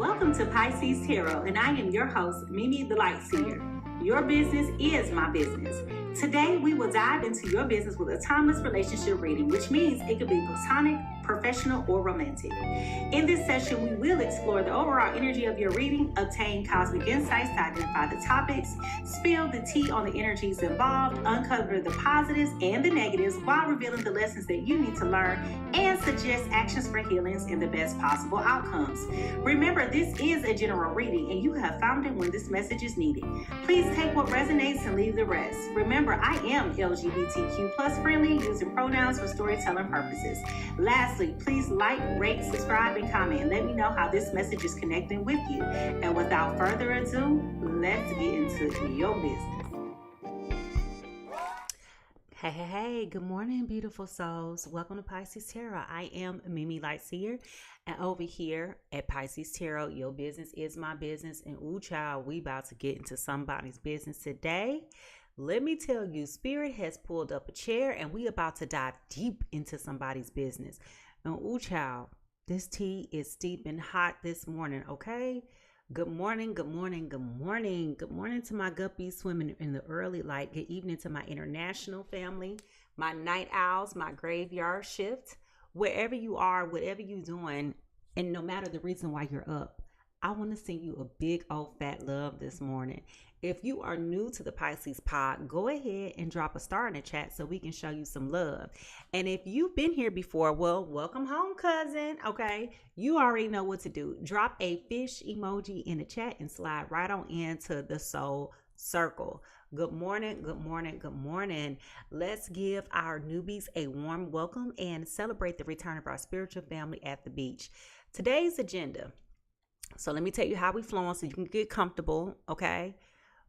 Welcome to PiSeas Tarot, and I am your host, Mimi Lightseer. Your business is my business. Today, we will dive into your business with a timeless relationship reading, which means it could be platonic, professional, or romantic. In this session, we will explore the overall energy of your reading, obtain cosmic insights to identify the topics, spill the tea on the energies involved, uncover the positives and the negatives while revealing the lessons that you need to learn, and suggest actions for healings and the best possible outcomes. Remember, this is a general reading, and you have found it when this message is needed. Please take what resonates and leave the rest. Remember, I am LGBTQ plus friendly, using pronouns for storytelling purposes. Lastly, please like, rate, subscribe, and comment. Let me know how this message is connecting with you. And without further ado, let's get into your business. Hey, good morning, beautiful souls. Welcome to PiSeas Tarot. I am Mimi Lightseer, and over here at PiSeas Tarot, your business is my business. And ooh, child, we about to get into somebody's business today. Let me tell you, Spirit has pulled up a chair and we about to dive deep into somebody's business. And ooh, child, this tea is steep and hot this morning, okay? Good morning, good morning, good morning. Good morning to my guppies swimming in the early light. Good evening to my international family, my night owls, my graveyard shift. Wherever you are, whatever you're doing, and no matter the reason why you're up, I want to send you a big old fat love this morning. If you are new to the Pisces pod, go ahead and drop a star in the chat so we can show you some love. And if you've been here before, well, welcome home, cousin. Okay, you already know what to do. Drop a fish emoji in the chat and slide right on into the soul circle. Good morning, good morning, good morning. Let's give our newbies a warm welcome and celebrate the return of our spiritual family at the beach. Today's agenda. So let me tell you how we flowing so you can get comfortable, okay?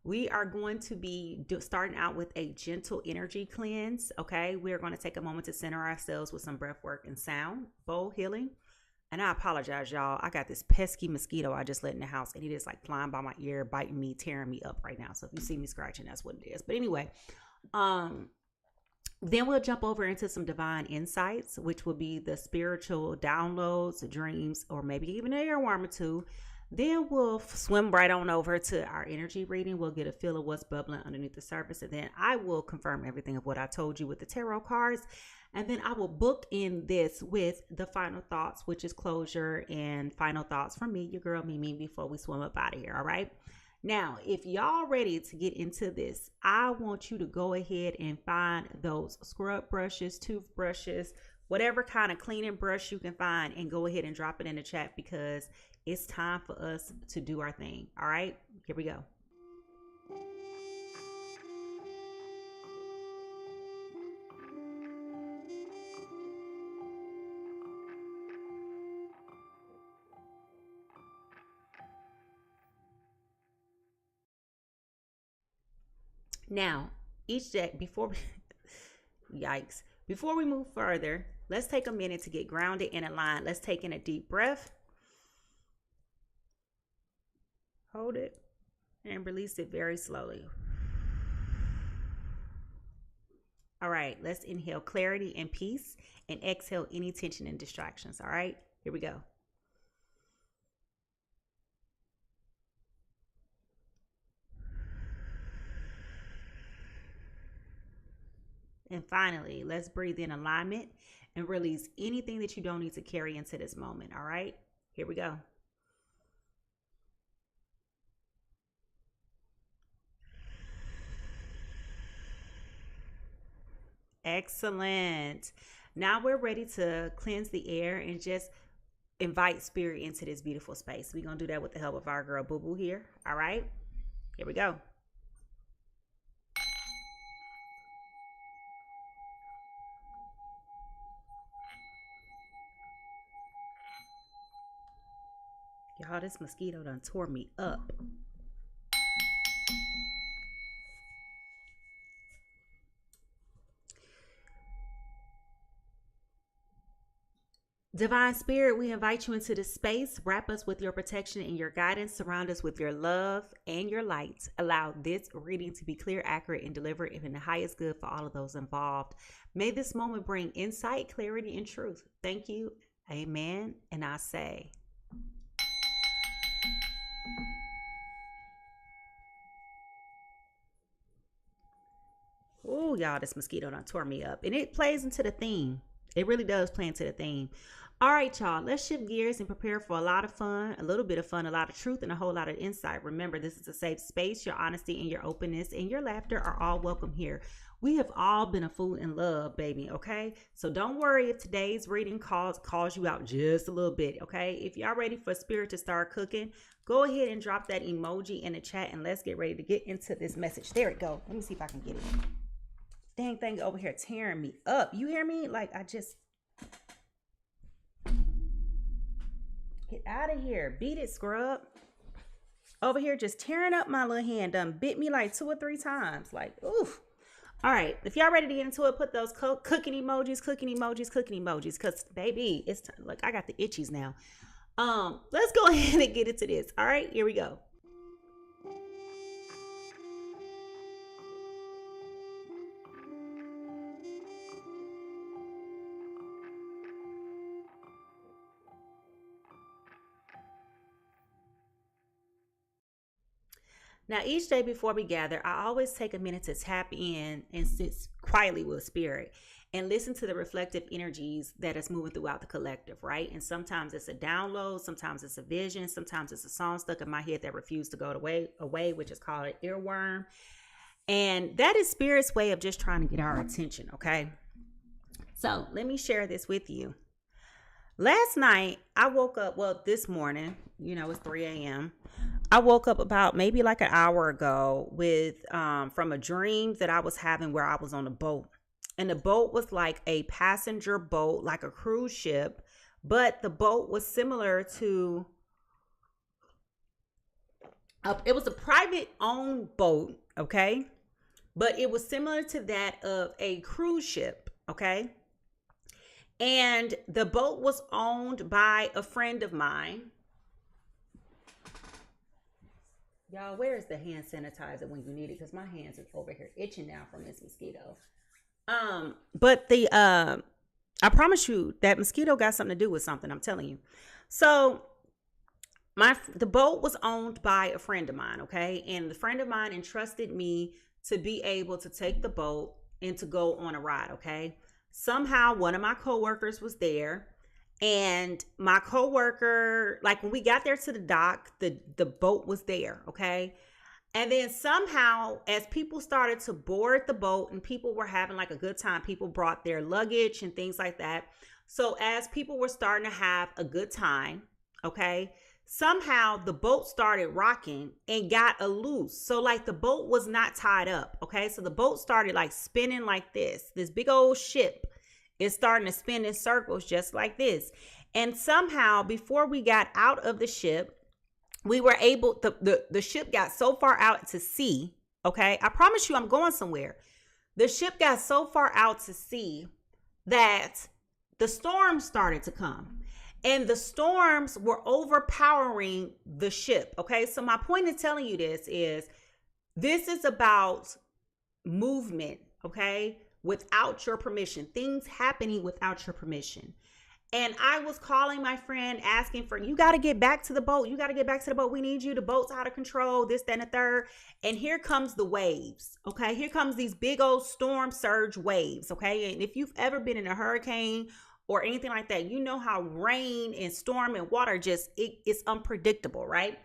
We are going to be starting out with a gentle energy cleanse, okay? We're going to take a moment to center ourselves with some breath work and sound, bowl healing. And I apologize, y'all. I got this pesky mosquito I just let in the house, and it is like flying by my ear, biting me, tearing me up right now. So if you see me scratching, that's what it is. But anyway, then we'll jump over into some divine insights, which will be the spiritual downloads, dreams, or maybe even an earworm or two. Then we'll swim right on over to our energy reading. We'll get a feel of what's bubbling underneath the surface. And then I will confirm everything of what I told you with the tarot cards. And then I will book in this with the final thoughts, which is closure and final thoughts from me, your girl Mimi, before we swim up out of here. All right. Now, if y'all ready to get into this, I want you to go ahead and find those scrub brushes, toothbrushes, whatever kind of cleaning brush you can find, and go ahead and drop it in the chat because it's time for us to do our thing. All right, here we go. Now, each deck before yikes, before we move further, let's take a minute to get grounded and aligned. Let's take in a deep breath. Hold it and release it very slowly. All right, let's inhale clarity and peace and exhale any tension and distractions. All right, here we go. And finally, let's breathe in alignment and release anything that you don't need to carry into this moment. All right, here we go. Excellent. Now we're ready to cleanse the air and just invite spirit into this beautiful space. We're going to do that with the help of our girl Boo Boo here. All right, here we go. Y'all, this mosquito done tore me up. Divine Spirit, we invite you into this space. Wrap us with your protection and your guidance. Surround us with your love and your light. Allow this reading to be clear, accurate, and delivered in the highest good for all of those involved. May this moment bring insight, clarity, and truth. Thank you. Amen. And I say, Oh, y'all, this mosquito done tore me up. And it plays into the theme. It really does play into the theme. All right, y'all, let's shift gears and prepare for a lot of fun, a little bit of fun, a lot of truth, and a whole lot of insight. Remember, this is a safe space. Your honesty and your openness and your laughter are all welcome here. We have all been a fool in love, baby, okay? So don't worry if today's reading calls you out just a little bit, okay? If y'all ready for spirit to start cooking, go ahead and drop that emoji in the chat and let's get ready to get into this message. There it go. Let me see if I can get it. Dang thing over here tearing me up. You hear me? Like, I just... Get out of here. Beat it, scrub. Over here just tearing up my little hand. Done bit me like 2 or 3 times. Like, oof. All right, if y'all ready to get into it, put those cooking emojis, because baby, it's time. Look, I got the itchies now. Let's go ahead and get into this. All right, here we go. Now, each day before we gather, I always take a minute to tap in and sit quietly with spirit and listen to the reflective energies that is moving throughout the collective, right? And sometimes it's a download, sometimes it's a vision, sometimes it's a song stuck in my head that refused to go away, which is called an earworm. And that is spirit's way of just trying to get our attention, okay? So let me share this with you. Last night, I woke up, well, this morning, it's 3 a.m. I woke up about maybe like an hour ago with from a dream that I was having where I was on a boat. And the boat was like a passenger boat, like a cruise ship. But the boat was similar to, it was a private owned boat, okay? But it was similar to that of a cruise ship, okay? And the boat was owned by a friend of mine. Y'all, where is the hand sanitizer when you need it? Because my hands are over here itching now from this mosquito. But I promise you that mosquito got something to do with something. I'm telling you. So the boat was owned by a friend of mine, okay? And the friend of mine entrusted me to be able to take the boat and to go on a ride, okay? Somehow one of my coworkers was there. And my coworker, like when we got there to the dock, the boat was there, okay? And then somehow, as people started to board the boat and people were having like a good time, people brought their luggage and things like that. So as people were starting to have a good time, okay, somehow the boat started rocking and got loose. So like the boat was not tied up, okay? So the boat started like spinning like this big old ship. It's starting to spin in circles just like this. And somehow before we got out of the ship, we were able, the ship got so far out to sea. Okay. I promise you I'm going somewhere. The ship got so far out to sea that the storms started to come. And the storms were overpowering the ship. Okay. So my point in telling you this is about movement. Okay. Without your permission, things happening without your permission. And I was calling my friend asking for, you got to get back to the boat. You got to get back to the boat. We need you. The boat's out of control, this, that, and the third. And here comes the waves. Okay. Here comes these big old storm surge waves. Okay. And if you've ever been in a hurricane or anything like that, you know how rain and storm and water it's unpredictable, right?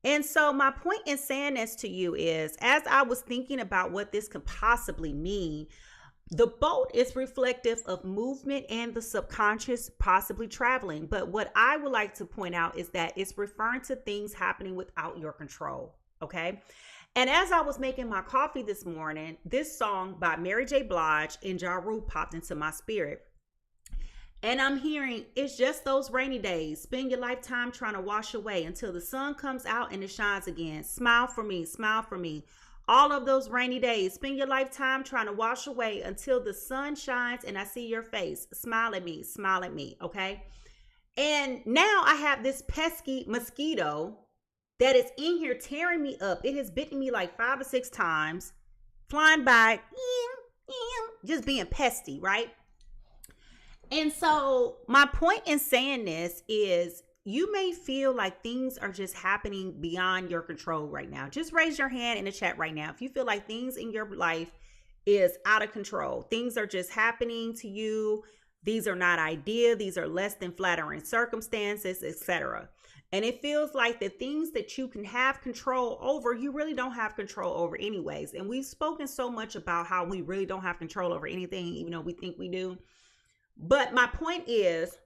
And so my point in saying this to you is, as I was thinking about what this could possibly mean, the boat is reflective of movement and the subconscious possibly traveling. But what I would like to point out is that it's referring to things happening without your control. Okay. And as I was making my coffee this morning, this song by Mary J. Blige and Ja Rule popped into my spirit. And I'm hearing, it's just those rainy days. Spend your lifetime trying to wash away until the sun comes out and it shines again. Smile for me. Smile for me. All of those rainy days, spend your lifetime trying to wash away until the sun shines and I see your face. Smile at me, okay? And now I have this pesky mosquito that is in here tearing me up. It has bitten me like 5 or 6 times, flying by, just being pesty, right? And so my point in saying this is, you may feel like things are just happening beyond your control right now. Just raise your hand in the chat right now if you feel like things in your life is out of control. Things are just happening to you. These are not ideal. These are less than flattering circumstances, etc. And it feels like the things that you can have control over, you really don't have control over anyways. And we've spoken so much about how we really don't have control over anything, even though we think we do. But my point is,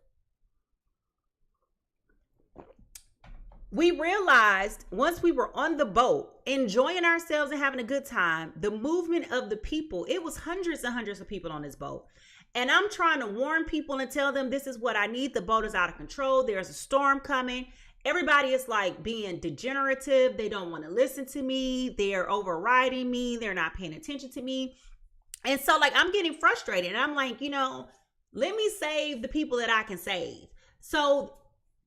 we realized once we were on the boat, enjoying ourselves and having a good time, the movement of the people, it was hundreds and hundreds of people on this boat. And I'm trying to warn people and tell them this is what I need. The boat is out of control. There's a storm coming. Everybody is like being degenerative. They don't want to listen to me. They're overriding me. They're not paying attention to me. And so like I'm getting frustrated. And I'm like, let me save the people that I can save. So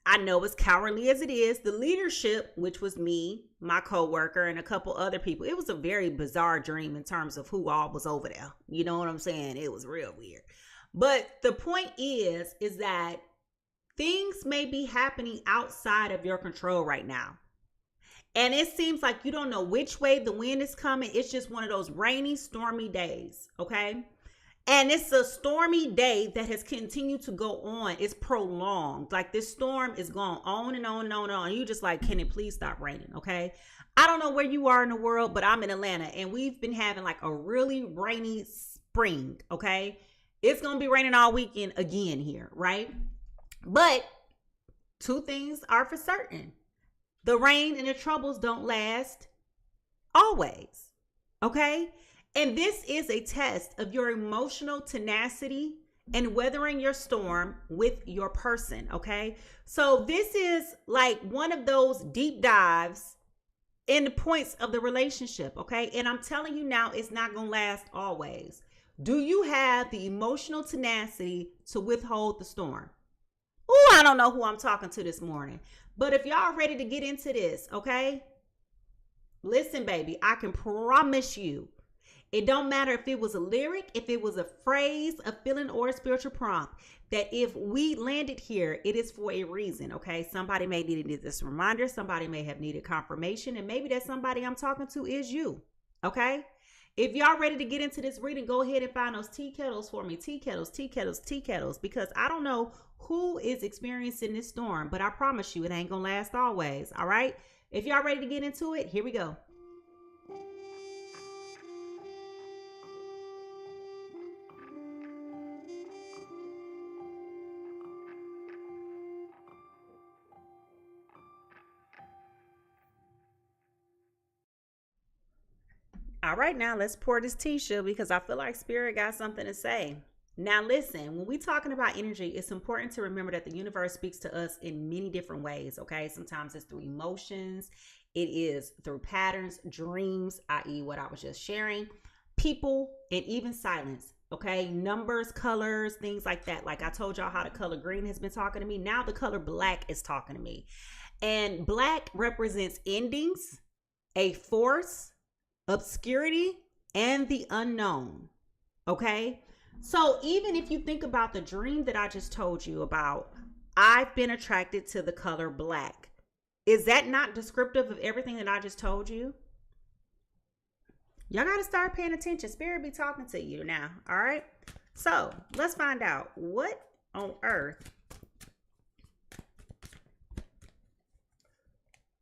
I know as cowardly as it is, the leadership, which was me, my coworker, and a couple other people, it was a very bizarre dream in terms of who all was over there. You know what I'm saying? It was real weird. But the point is that things may be happening outside of your control right now. And it seems like you don't know which way the wind is coming. It's just one of those rainy, stormy days, okay? And it's a stormy day that has continued to go on. It's prolonged. Like this storm is going on and on and on and on. You just like, can it please stop raining? Okay. I don't know where you are in the world, but I'm in Atlanta and we've been having like a really rainy spring. Okay. It's going to be raining all weekend again here. Right. But two things are for certain. The rain and the troubles don't last always. Okay. And this is a test of your emotional tenacity and weathering your storm with your person, okay? So this is like one of those deep dives in the points of the relationship, okay? And I'm telling you now, it's not going to last always. Do you have the emotional tenacity to withhold the storm? Oh, I don't know who I'm talking to this morning. But if y'all ready to get into this, okay? Listen, baby, I can promise you, it don't matter if it was a lyric, if it was a phrase, a feeling, or a spiritual prompt, that if we landed here, it is for a reason, okay? Somebody may need this reminder. Somebody may have needed confirmation. And maybe that somebody I'm talking to is you, okay? If y'all ready to get into this reading, go ahead and find those tea kettles for me. Tea kettles, tea kettles, tea kettles. Because I don't know who is experiencing this storm, but I promise you it ain't going to last always, all right? If y'all ready to get into it, here we go. All right, now let's pour this tea, because I feel like Spirit got something to say. Now, listen, when we're talking about energy, it's important to remember that the universe speaks to us in many different ways, okay? Sometimes it's through emotions. It is through patterns, dreams, i.e. what I was just sharing, people, and even silence, okay? Numbers, colors, things like that. Like I told y'all how the color green has been talking to me. Now the color black is talking to me. And black represents endings, a force, obscurity, and the unknown, okay? So even if you think about the dream that I just told you about, I've been attracted to the color black. Is that not descriptive of everything that I just told you? Y'all got to start paying attention. Spirit be talking to you now, all right? So let's find out what on earth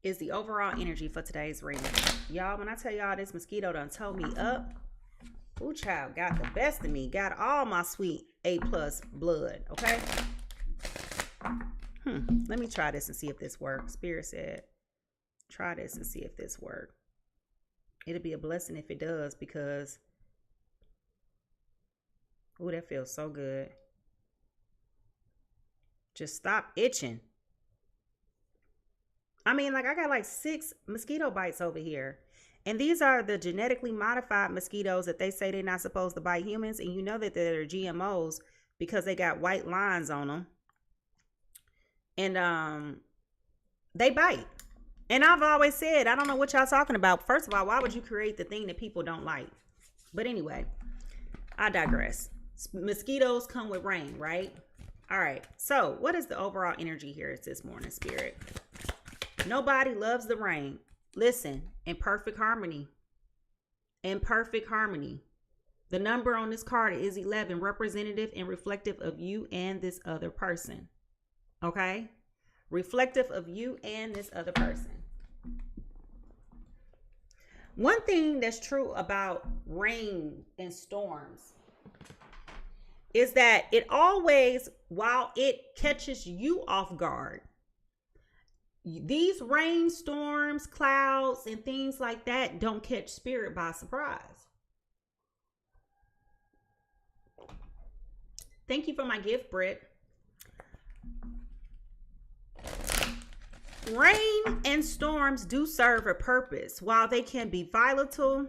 is the overall energy for today's reading. Y'all, when I tell y'all this mosquito done towed me up, ooh, child, got the best of me. Got all my sweet A+ blood, okay? Let me try this and see if this works. Spirit said, try this and see if this works. It'll be a blessing if it does, because, ooh, that feels so good. Just stop itching. I mean, like I got like 6 mosquito bites over here. And these are the genetically modified mosquitoes that they say they're not supposed to bite humans. And you know that they're GMOs because they got white lines on them. And they bite. And I've always said, I don't know what y'all talking about. First of all, why would you create the thing that people don't like? But anyway, I digress. Mosquitoes come with rain, right? All right. So what is the overall energy here this morning, Spirit? Nobody loves the rain. Listen, in perfect harmony. In perfect harmony. The number on this card is 11, representative and reflective of you and this other person. Okay? Reflective of you and this other person. One thing that's true about rain and storms is that it always, while it catches you off guard, these rainstorms, clouds, and things like that don't catch spirit by surprise. Thank you for my gift, Britt. Rain and storms do serve a purpose. While they can be volatile,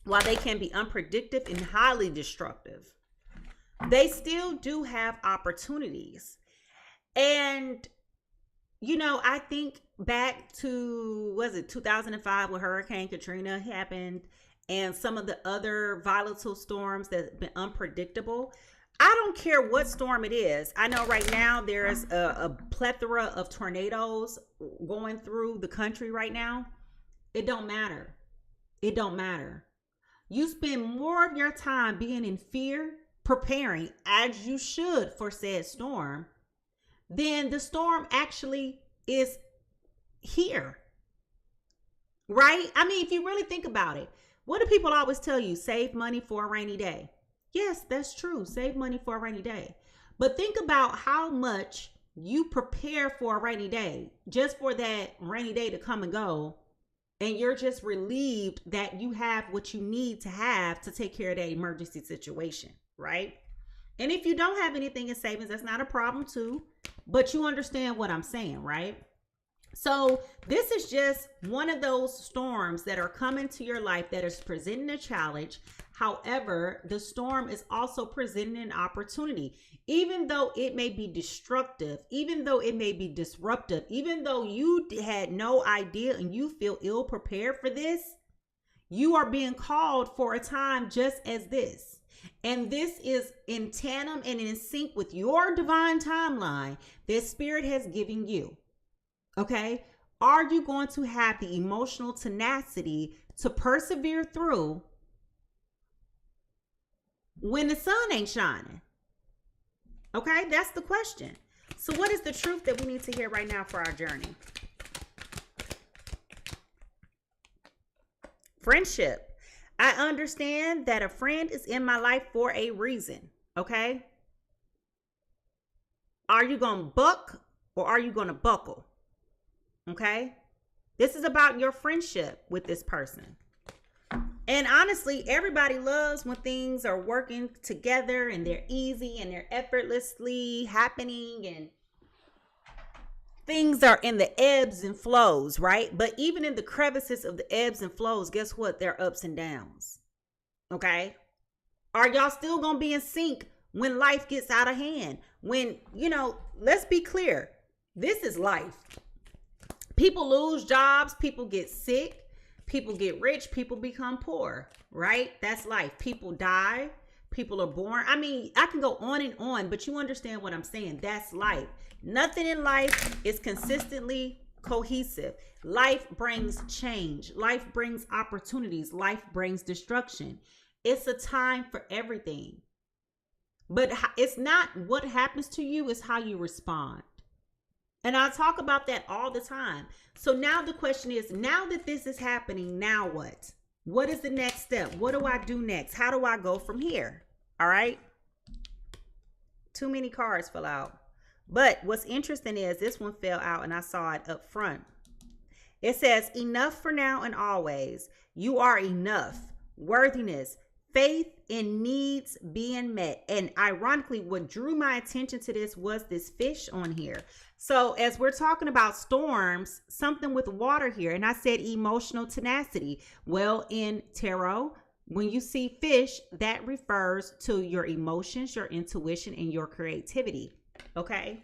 while they can be unpredictable and highly destructive, they still do have opportunities. And, you know, I think back to, was it 2005 when Hurricane Katrina happened and some of the other volatile storms that have been unpredictable. I don't care what storm it is. I know right now there's a plethora of tornadoes going through the country right now. It don't matter. It don't matter. You spend more of your time being in fear, preparing as you should for said storm, then the storm actually is here. Right? I mean, if you really think about it, what do people always tell you? Save money for a rainy day. Yes, that's true. Save money for a rainy day. But think about how much you prepare for a rainy day, just for that rainy day to come and go. And you're just relieved that you have what you need to have to take care of that emergency situation, right? And if you don't have anything in savings, that's not a problem too. But you understand what I'm saying, right? So this is just one of those storms that are coming to your life that is presenting a challenge. However, the storm is also presenting an opportunity. Even though it may be destructive, even though it may be disruptive, even though you had no idea and you feel ill prepared for this, you are being called for a time just as this. And this is in tandem and in sync with your divine timeline that Spirit has given you. Okay? Are you going to have the emotional tenacity to persevere through when the sun ain't shining? Okay, that's the question. So what is the truth that we need to hear right now for our journey? Friendship. I understand that a friend is in my life for a reason. Okay? Are you going to buck or are you going to buckle? Okay? This is about your friendship with this person. And honestly, everybody loves when things are working together and they're easy and they're effortlessly happening and things are in the ebbs and flows, right? But even in the crevices of the ebbs and flows, guess what? There are ups and downs. Okay? Are y'all still going to be in sync when life gets out of hand? When, you know, let's be clear. This is life. People lose jobs. People get sick. People get rich, people become poor, right? That's life. People die, people are born. I mean, I can go on, but you understand what I'm saying. That's life. Nothing in life is consistently cohesive. Life brings change. Life brings opportunities. Life brings destruction. It's a time for everything. But it's not what happens to you, it's how you respond. And I talk about that all the time. So now the question is, now that this is happening, now what? What is the next step? What do I do next? How do I go from here? All right. Too many cards fell out. But what's interesting is this one fell out and I saw it up front. It says, enough for now and always. You are enough. Worthiness. Faith in needs being met. And ironically, what drew my attention to this was this fish on here. So as we're talking about storms, something with water here, and I said emotional tenacity. Well, in tarot, when you see fish, that refers to your emotions, your intuition, and your creativity. Okay.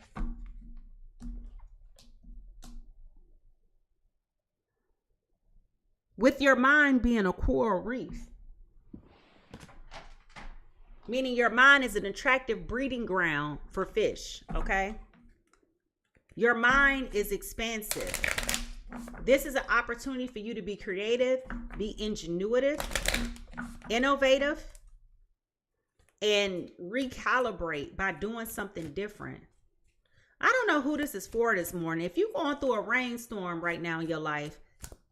With your mind being a coral reef. Meaning your mind is an attractive breeding ground for fish, okay? Your mind is expansive. This is an opportunity for you to be creative, be ingenuitive, innovative, and recalibrate by doing something different. I don't know who this is for this morning. If you're going through a rainstorm right now in your life,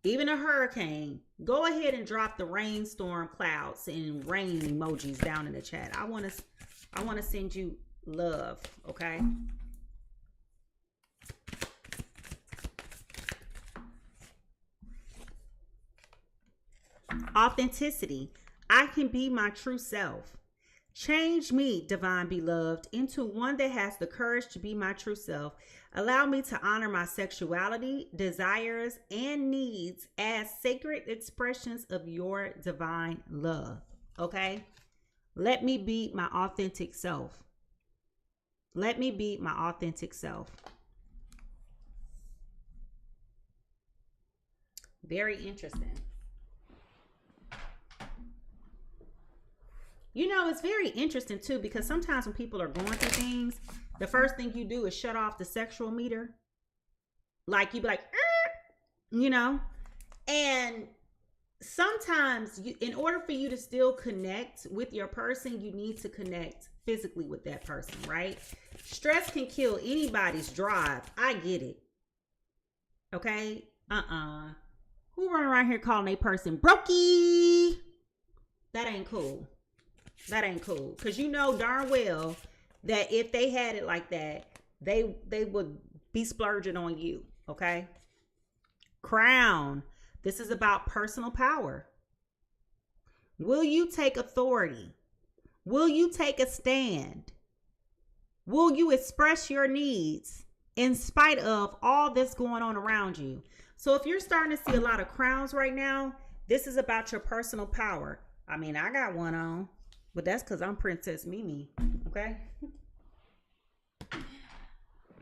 even a hurricane, go ahead and drop the rainstorm clouds and rain emojis down in the chat. I want to send you love, okay? Authenticity. I can be my true self. Change me, divine beloved, into one that has the courage to be my true self. Allow me to honor my sexuality, desires, and needs as sacred expressions of your divine love. Okay? Let me be my authentic self. Let me be my authentic self. Very interesting. You know, it's very interesting too, because sometimes when people are going through things, the first thing you do is shut off the sexual meter. Like you be like, you know, and sometimes in order for you to still connect with your person, you need to connect physically with that person, right? Stress can kill anybody's drive. I get it. Okay. Who run around here calling a person brokey? That ain't cool. That ain't cool. Because you know darn well that if they had it like that, they would be splurging on you. Okay. Crown. This is about personal power. Will you take authority? Will you take a stand? Will you express your needs in spite of all that's going on around you? So if you're starting to see a lot of crowns right now, this is about your personal power. I mean, I got one on, but that's because I'm Princess Mimi. Okay.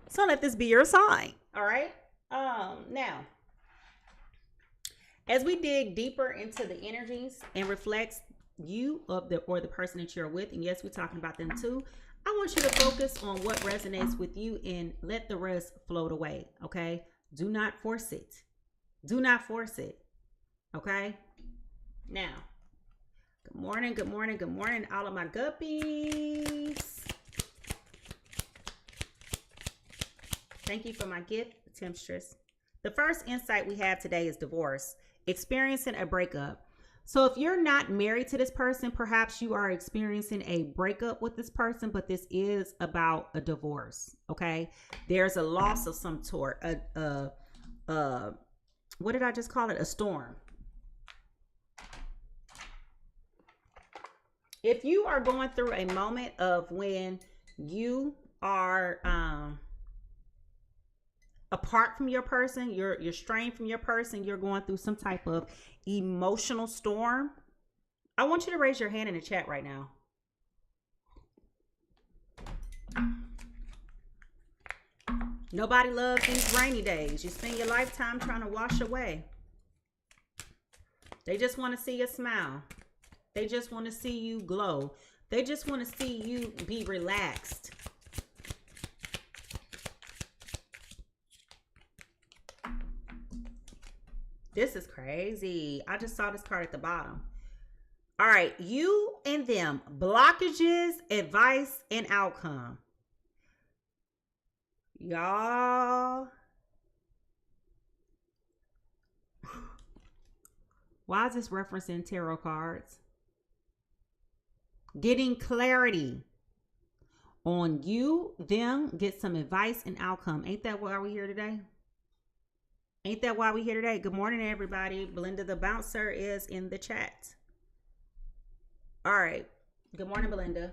So let this be your sign. All right. Now, as we dig deeper into the energies and reflects you or the person that you're with, and yes, we're talking about them too, I want you to focus on what resonates with you and let the rest float away. Okay. Do not force it. Do not force it. Okay. Now, good morning, good morning, good morning, all of my guppies. Thank you for my gift, Temptress. The first insight we have today is divorce, experiencing a breakup. So if you're not married to this person, perhaps you are experiencing a breakup with this person, but this is about a divorce. Okay. There's a loss of some sort. What did I just call it? A storm. If you are going through a moment of when you are apart from your person, you're strained from your person, you're going through some type of emotional storm, I want you to raise your hand in the chat right now. Nobody loves these rainy days. You spend your lifetime trying to wash away. They just want to see you smile. They just want to see you glow. They just want to see you be relaxed. This is crazy. I just saw this card at the bottom. All right. You and them. Blockages, advice, and outcome. Y'all. Why is this referencing tarot cards? Getting clarity on you, them, get some advice and outcome. Ain't that why we're here today? Ain't that why we're here today? Good morning, everybody. Belinda the Bouncer is in the chat. All right. Good morning, Belinda.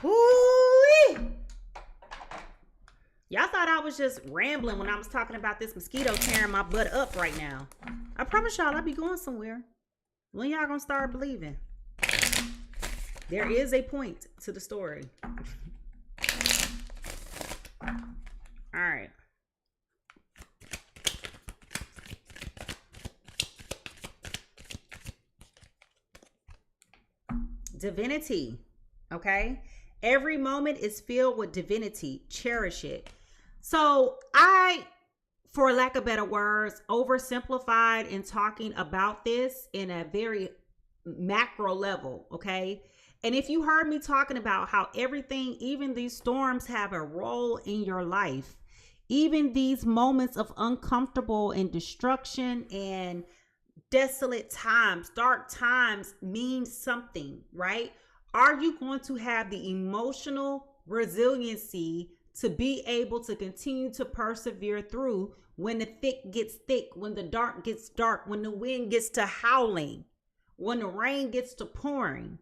Woo-wee! Y'all thought I was just rambling when I was talking about this mosquito tearing my butt up right now. I promise y'all I'll be going somewhere. When y'all gonna start believing? There is a point to the story. All right. Divinity. Okay. Every moment is filled with divinity. Cherish it. So I, for lack of better words, oversimplified in talking about this in a very macro level, okay? And if you heard me talking about how everything, even these storms, have a role in your life, even these moments of uncomfortable and destruction and desolate times, dark times, mean something, right? Are you going to have the emotional resiliency to be able to continue to persevere through when the thick gets thick, when the dark gets dark, when the wind gets to howling, when the rain gets to pouring?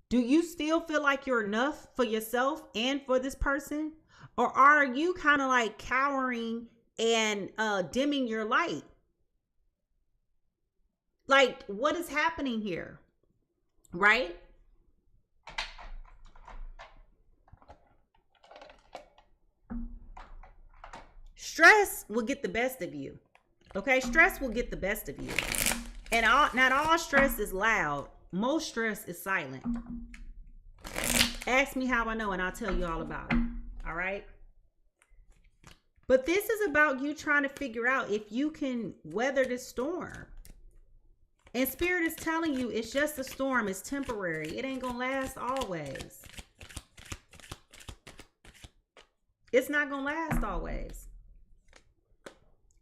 Do you still feel like you're enough for yourself and for this person? Or are you kind of like cowering and dimming your light? Like, what is happening here? Right? Stress will get the best of you. Okay? Stress will get the best of you. And not all stress is loud. Most stress is silent. Ask me how I know and I'll tell you all about it. All right? But this is about you trying to figure out if you can weather this storm. And Spirit is telling you it's just a storm. It's temporary. It ain't going to last always. It's not going to last always.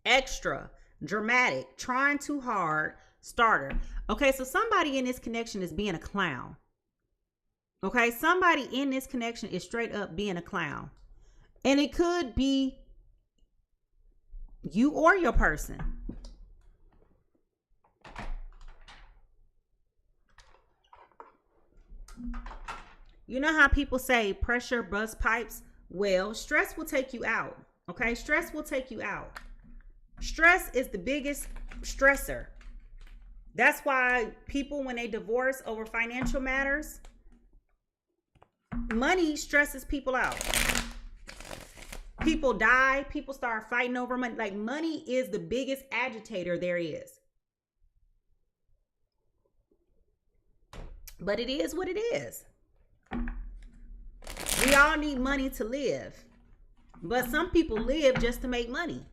Extra, dramatic, trying too hard, starter. Okay, so somebody in this connection is being a clown. Okay, somebody in this connection is straight up being a clown. And it could be you or your person. You know how people say pressure busts pipes? Well, stress will take you out. Okay, stress will take you out. Stress is the biggest stressor. That's why people, when they divorce over financial matters, money stresses people out. People die. People start fighting over money. Like, money is the biggest agitator there is. But it is what it is. We all need money to live. But some people live just to make money.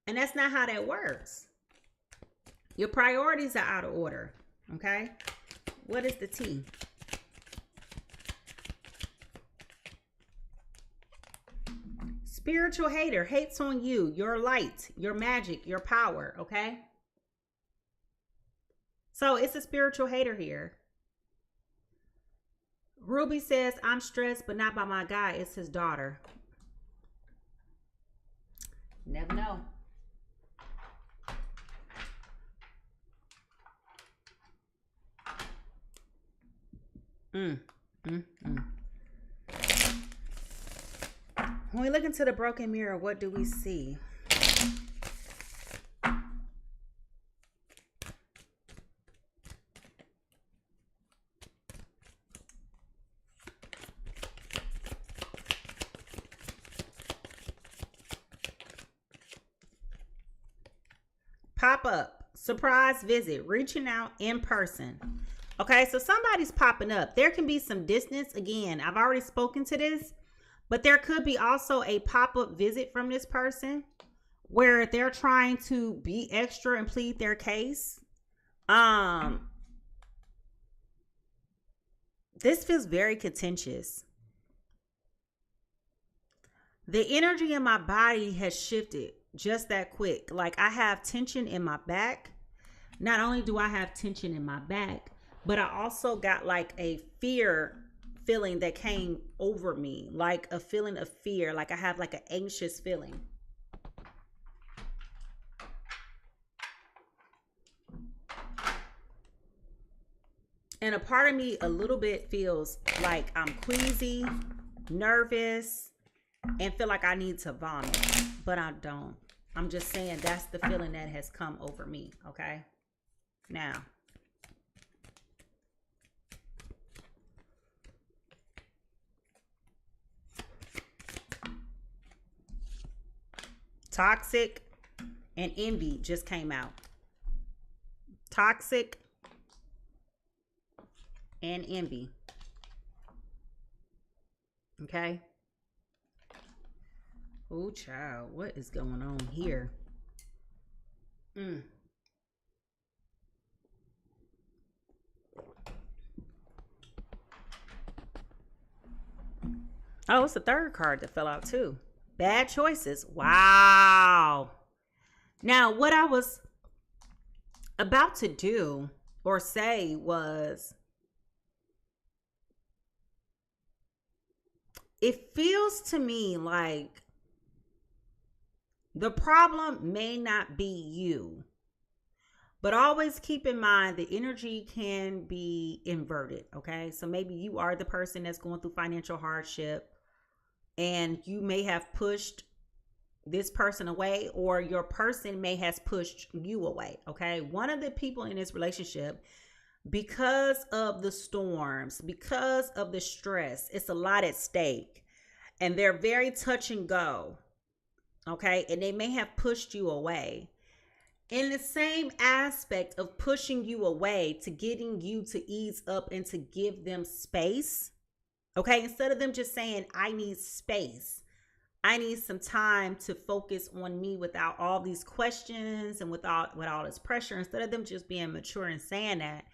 And that's not how that works. Your priorities are out of order. Okay? What is the T? Spiritual hater hates on you, your light, your magic, your power. Okay? So it's a spiritual hater here. Ruby says, I'm stressed, but not by my guy. It's his daughter. Never know. When we look into the broken mirror, what do we see? Pop up, surprise visit, reaching out in person. Okay, so somebody's popping up. There can be some distance. Again, I've already spoken to this, but there could be also a pop-up visit from this person where they're trying to be extra and plead their case. This feels very contentious. The energy in my body has shifted just that quick. Like, I have tension in my back. Not only do I have tension in my back, but I also got like a fear feeling that came over me. Like a feeling of fear. Like I have like an anxious feeling. And a part of me a little bit feels like I'm queasy, nervous, and feel like I need to vomit. But I don't. I'm just saying that's the feeling that has come over me. Okay? Now. Toxic and envy just came out. Toxic and envy. Okay? Oh, child, what is going on here? Oh, it's the third card that fell out too. Bad choices. Wow. Now, what I was about to do or say was, it feels to me like the problem may not be you, but always keep in mind the energy can be inverted. Okay. So maybe you are the person that's going through financial hardship and you may have pushed this person away, or your person may has pushed you away. Okay. One of the people in this relationship, because of the storms, because of the stress, it's a lot at stake and they're very touch and go. Okay. And they may have pushed you away. In the same aspect of pushing you away to getting you to ease up and to give them space. Okay. Instead of them just saying, I need space. I need some time to focus on me without all these questions and without all this pressure. Instead of them just being mature and saying that,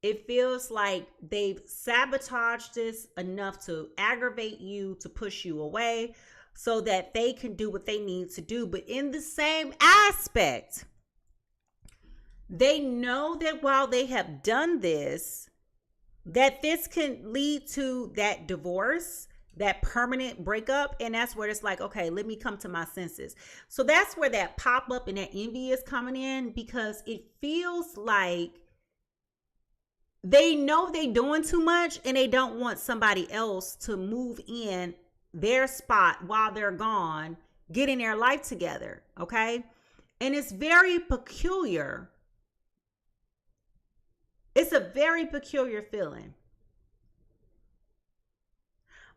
it feels like they've sabotaged this enough to aggravate you, to push you away so that they can do what they need to do. But in the same aspect, they know that while they have done this, that this can lead to that divorce, that permanent breakup. And that's where it's like, okay, let me come to my senses. So that's where that pop up and that envy is coming in, because it feels like they know they're doing too much and they don't want somebody else to move in their spot while they're gone, getting their life together. Okay. And it's very peculiar. It's a very peculiar feeling.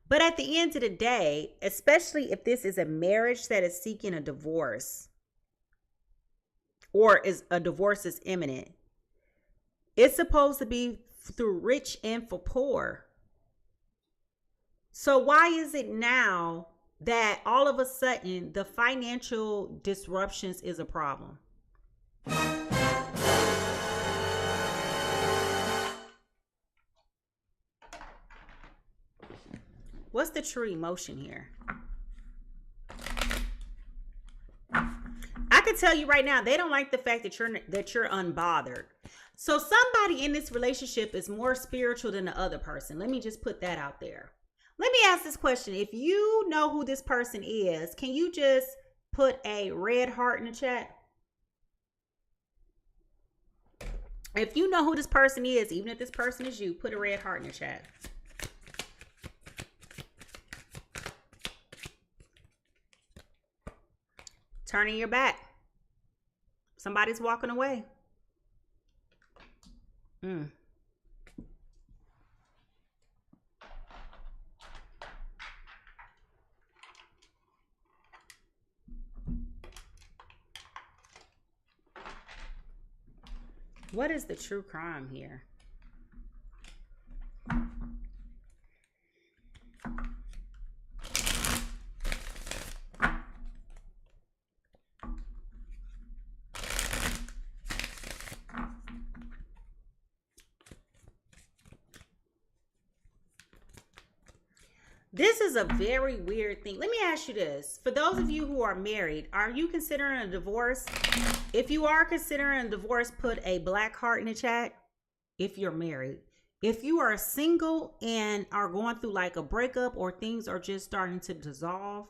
But at the end of the day, especially if this is a marriage that is seeking a divorce, or is a divorce is imminent, it's supposed to be through rich and for poor. So why is it now that all of a sudden the financial disruptions is a problem? What's the true emotion here? I can tell you right now, they don't like the fact that you're unbothered. So somebody in this relationship is more spiritual than the other person. Let me just put that out there. Let me ask this question. If you know who this person is, can you just put a red heart in the chat? If you know who this person is, even if this person is you, put a red heart in the chat. Turning your back. Somebody's walking away. What is the true crime here? This is a very weird thing. Let me ask you this. For those of you who are married, are you considering a divorce? If you are considering a divorce, put a black heart in the chat if you're married. If you are single and are going through like a breakup, or things are just starting to dissolve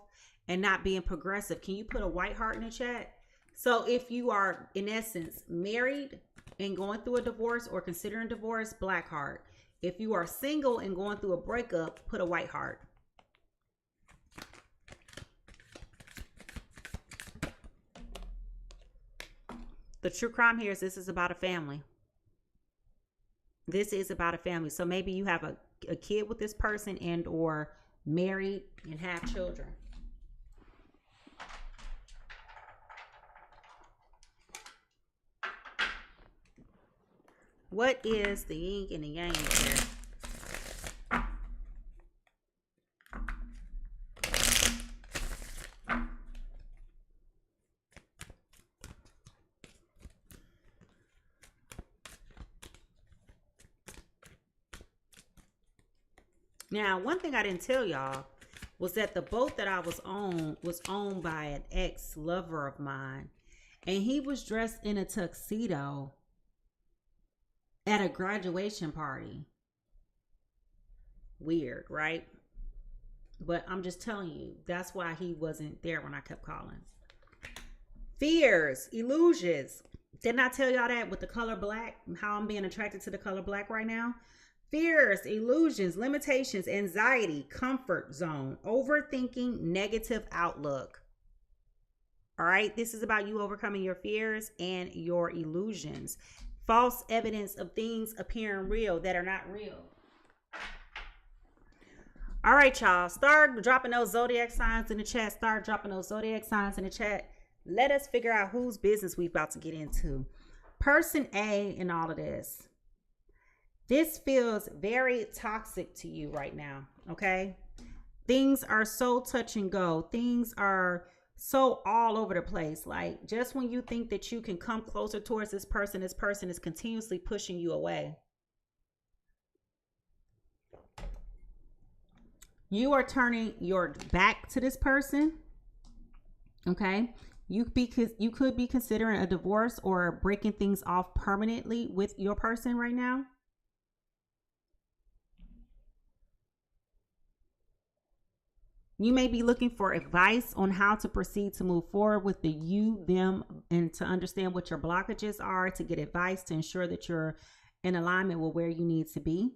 and not being progressive, can you put a white heart in the chat? So if you are, in essence, married and going through a divorce or considering divorce, black heart. If you are single and going through a breakup, put a white heart. The true crime here is this is about a family. This is about a family. So maybe you have a kid with this person, and or married and have children. What is the yin and the yang here? Now, one thing I didn't tell y'all, was that the boat that I was owned by an ex-lover of mine. And he was dressed in a tuxedo at a graduation party. Weird, right? But I'm just telling you, that's why he wasn't there when I kept calling. Fears, illusions. Didn't I tell y'all that with the color black? How I'm being attracted to the color black right now? Fears, illusions, limitations, anxiety, comfort zone, overthinking, negative outlook. All right, this is about you overcoming your fears and your illusions. False evidence of things appearing real that are not real. All right, y'all. Start dropping those zodiac signs in the chat. Start dropping those zodiac signs in the chat. Let us figure out whose business we're about to get into. Person A in all of this. This feels very toxic to you right now, okay? Things are so touch and go. Things are so all over the place. Like, just when you think that you can come closer towards this person is continuously pushing you away. You are turning your back to this person, okay? You could be considering a divorce or breaking things off permanently with your person right now. You may be looking for advice on how to proceed to move forward with the you, them, and to understand what your blockages are, to get advice to ensure that you're in alignment with where you need to be.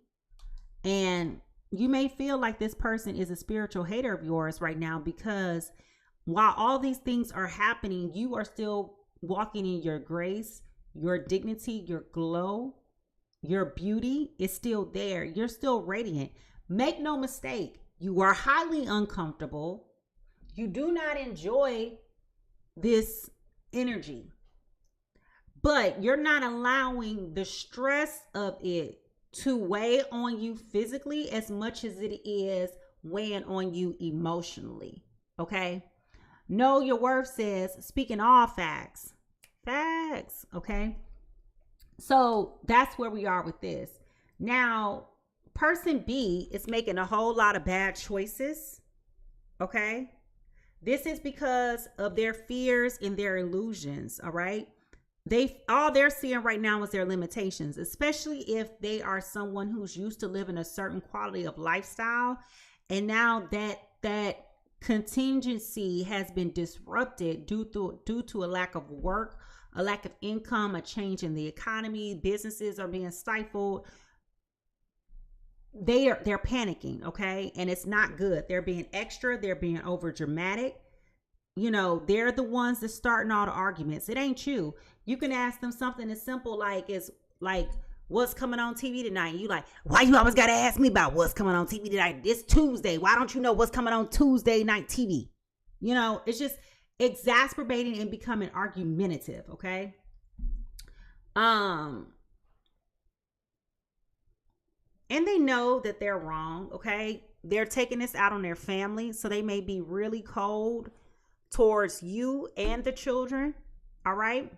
And you may feel like this person is a spiritual hater of yours right now, because while all these things are happening, you are still walking in your grace, your dignity, your glow, your beauty is still there. You're still radiant. Make no mistake, you are highly uncomfortable. You do not enjoy this energy, but you're not allowing the stress of it to weigh on you physically as much as it is weighing on you emotionally. Okay? Know your worth says, speaking all facts. Facts. Okay? So that's where we are with this. Now, person B is making a whole lot of bad choices. Okay? This is because of their fears and their illusions. All right? All they're seeing right now is their limitations, especially if they are someone who's used to living a certain quality of lifestyle. And now that contingency has been disrupted due to a lack of work, a lack of income, a change in the economy, businesses are being stifled. They're panicking, okay? And it's not good. They're being extra, they're being over dramatic. You know, they're the ones that's starting all the arguments. It ain't you. You can ask them something as simple like what's coming on TV tonight. You like, why you always got to ask me about what's coming on TV tonight? It's Tuesday. Why don't you know what's coming on Tuesday night TV? You know, it's just exacerbating and becoming argumentative, okay? And they know that they're wrong, okay? They're taking this out on their family, so they may be really cold towards you and the children, all right?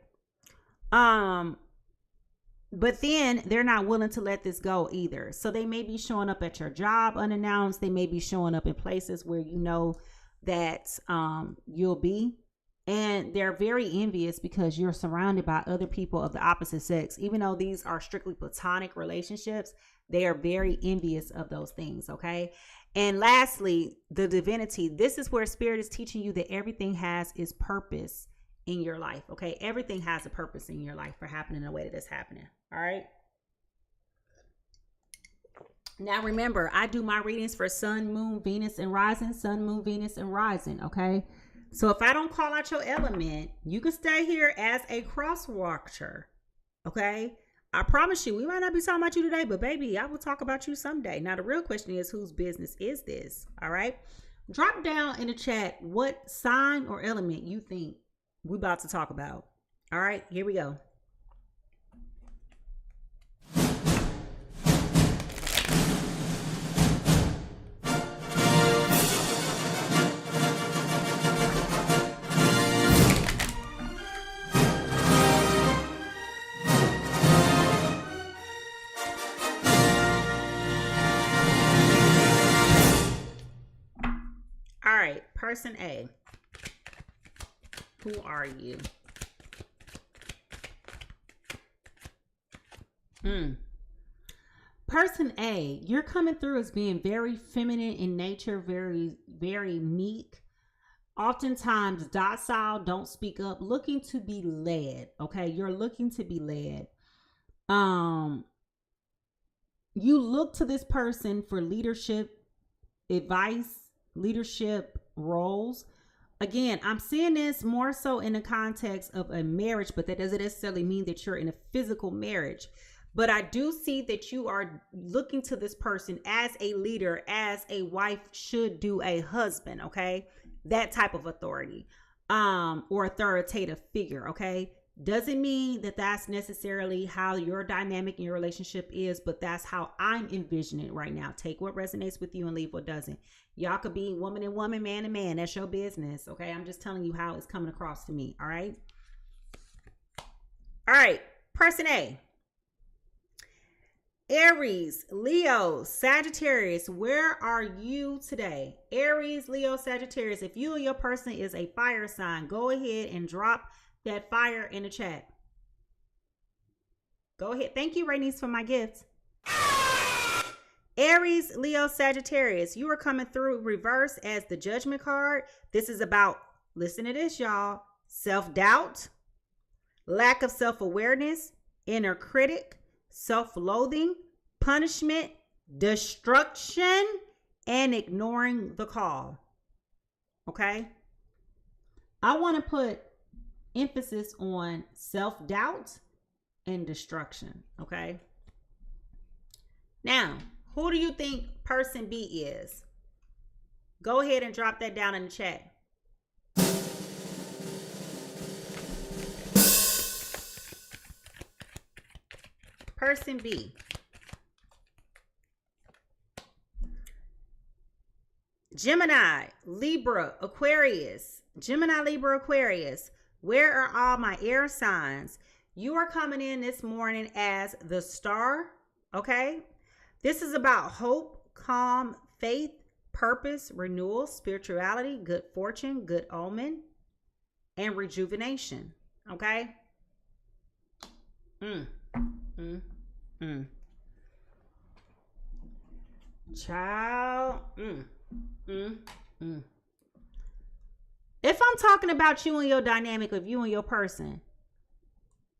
But then they're not willing to let this go either. So they may be showing up at your job unannounced. They may be showing up in places where you know that you'll be. And they're very envious because you're surrounded by other people of the opposite sex. Even though these are strictly platonic relationships, they are very envious of those things, okay? And lastly, the divinity. This is where spirit is teaching you that everything has its purpose in your life, okay? Everything has a purpose in your life for happening the way that it's happening, all right? Now, remember, I do my readings for sun, moon, Venus, and rising, sun, moon, Venus, and rising, okay? So if I don't call out your element, you can stay here as a cross-watcher, okay? I promise you, we might not be talking about you today, but baby, I will talk about you someday. Now, the real question is, whose business is this, all right? Drop down in the chat what sign or element you think we're about to talk about. All right, here we go. Person A, who are you? Person A, you're coming through as being very feminine in nature, very, very meek. Oftentimes docile, don't speak up, looking to be led. Okay, you're looking to be led. You look to this person for leadership advice, leadership roles. Again, I'm seeing this more so in the context of a marriage, but that doesn't necessarily mean that you're in a physical marriage. But I do see that you are looking to this person as a leader, as a wife should do a husband, okay? That type of authority, or authoritative figure, okay? Doesn't mean that that's necessarily how your dynamic in your relationship is, but that's how I'm envisioning it right now. Take what resonates with you and leave what doesn't. Y'all could be woman and woman, man and man. That's your business, okay? I'm just telling you how it's coming across to me, all right? All right, person A. Aries, Leo, Sagittarius, where are you today? Aries, Leo, Sagittarius. If you and your person is a fire sign, go ahead and drop that fire in the chat. Go ahead. Thank you, Rainice, for my gifts. Aries, Leo, Sagittarius. You are coming through reverse as the Judgment card. This is about, listen to this, y'all, self-doubt, lack of self-awareness, inner critic, self-loathing, punishment, destruction, and ignoring the call. Okay? I want to put emphasis on self-doubt and destruction. Okay? Now, who do you think person B is? Go ahead and drop that down in the chat. Person B. Gemini, Libra, Aquarius. Gemini, Libra, Aquarius. Where are all my air signs? You are coming in this morning as the star, okay? This is about hope, calm, faith, purpose, renewal, spirituality, good fortune, good omen, and rejuvenation, okay? Child. If I'm talking about you and your dynamic of you and your person,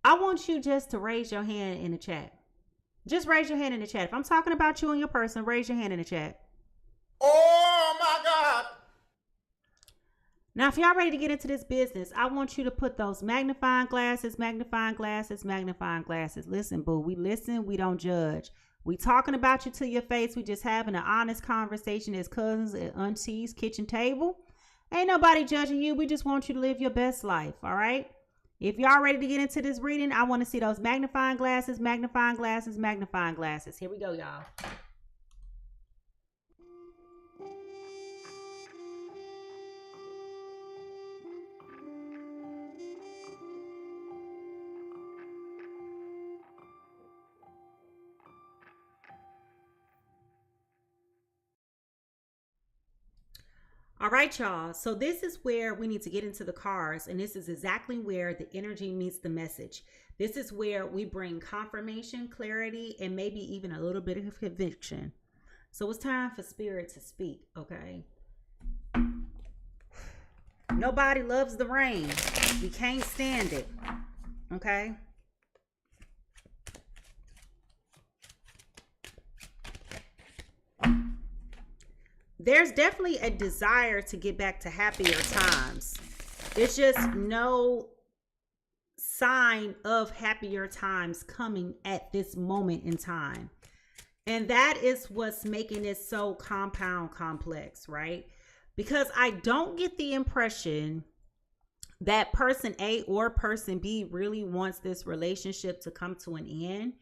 I want you just to raise your hand in the chat. Just raise your hand in the chat. If I'm talking about you and your person, raise your hand in the chat. Oh my God. Now, if y'all ready to get into this business, I want you to put those magnifying glasses, magnifying glasses, magnifying glasses. Listen, boo, we listen, we don't judge. We talking about you to your face. We just having an honest conversation as cousins at auntie's kitchen table. Ain't nobody judging you. We just want you to live your best life, all right? If y'all ready to get into this reading, I want to see those magnifying glasses, magnifying glasses, magnifying glasses. Here we go, y'all. All right, y'all. So this is where we need to get into the cards, and this is exactly where the energy meets the message. This is where we bring confirmation, clarity, and maybe even a little bit of conviction. So it's time for spirit to speak, okay? Nobody loves the rain. We can't stand it, okay? There's definitely a desire to get back to happier times. It's just no sign of happier times coming at this moment in time. And that is what's making it so compound complex, right? Because I don't get the impression that person A or person B really wants this relationship to come to an end.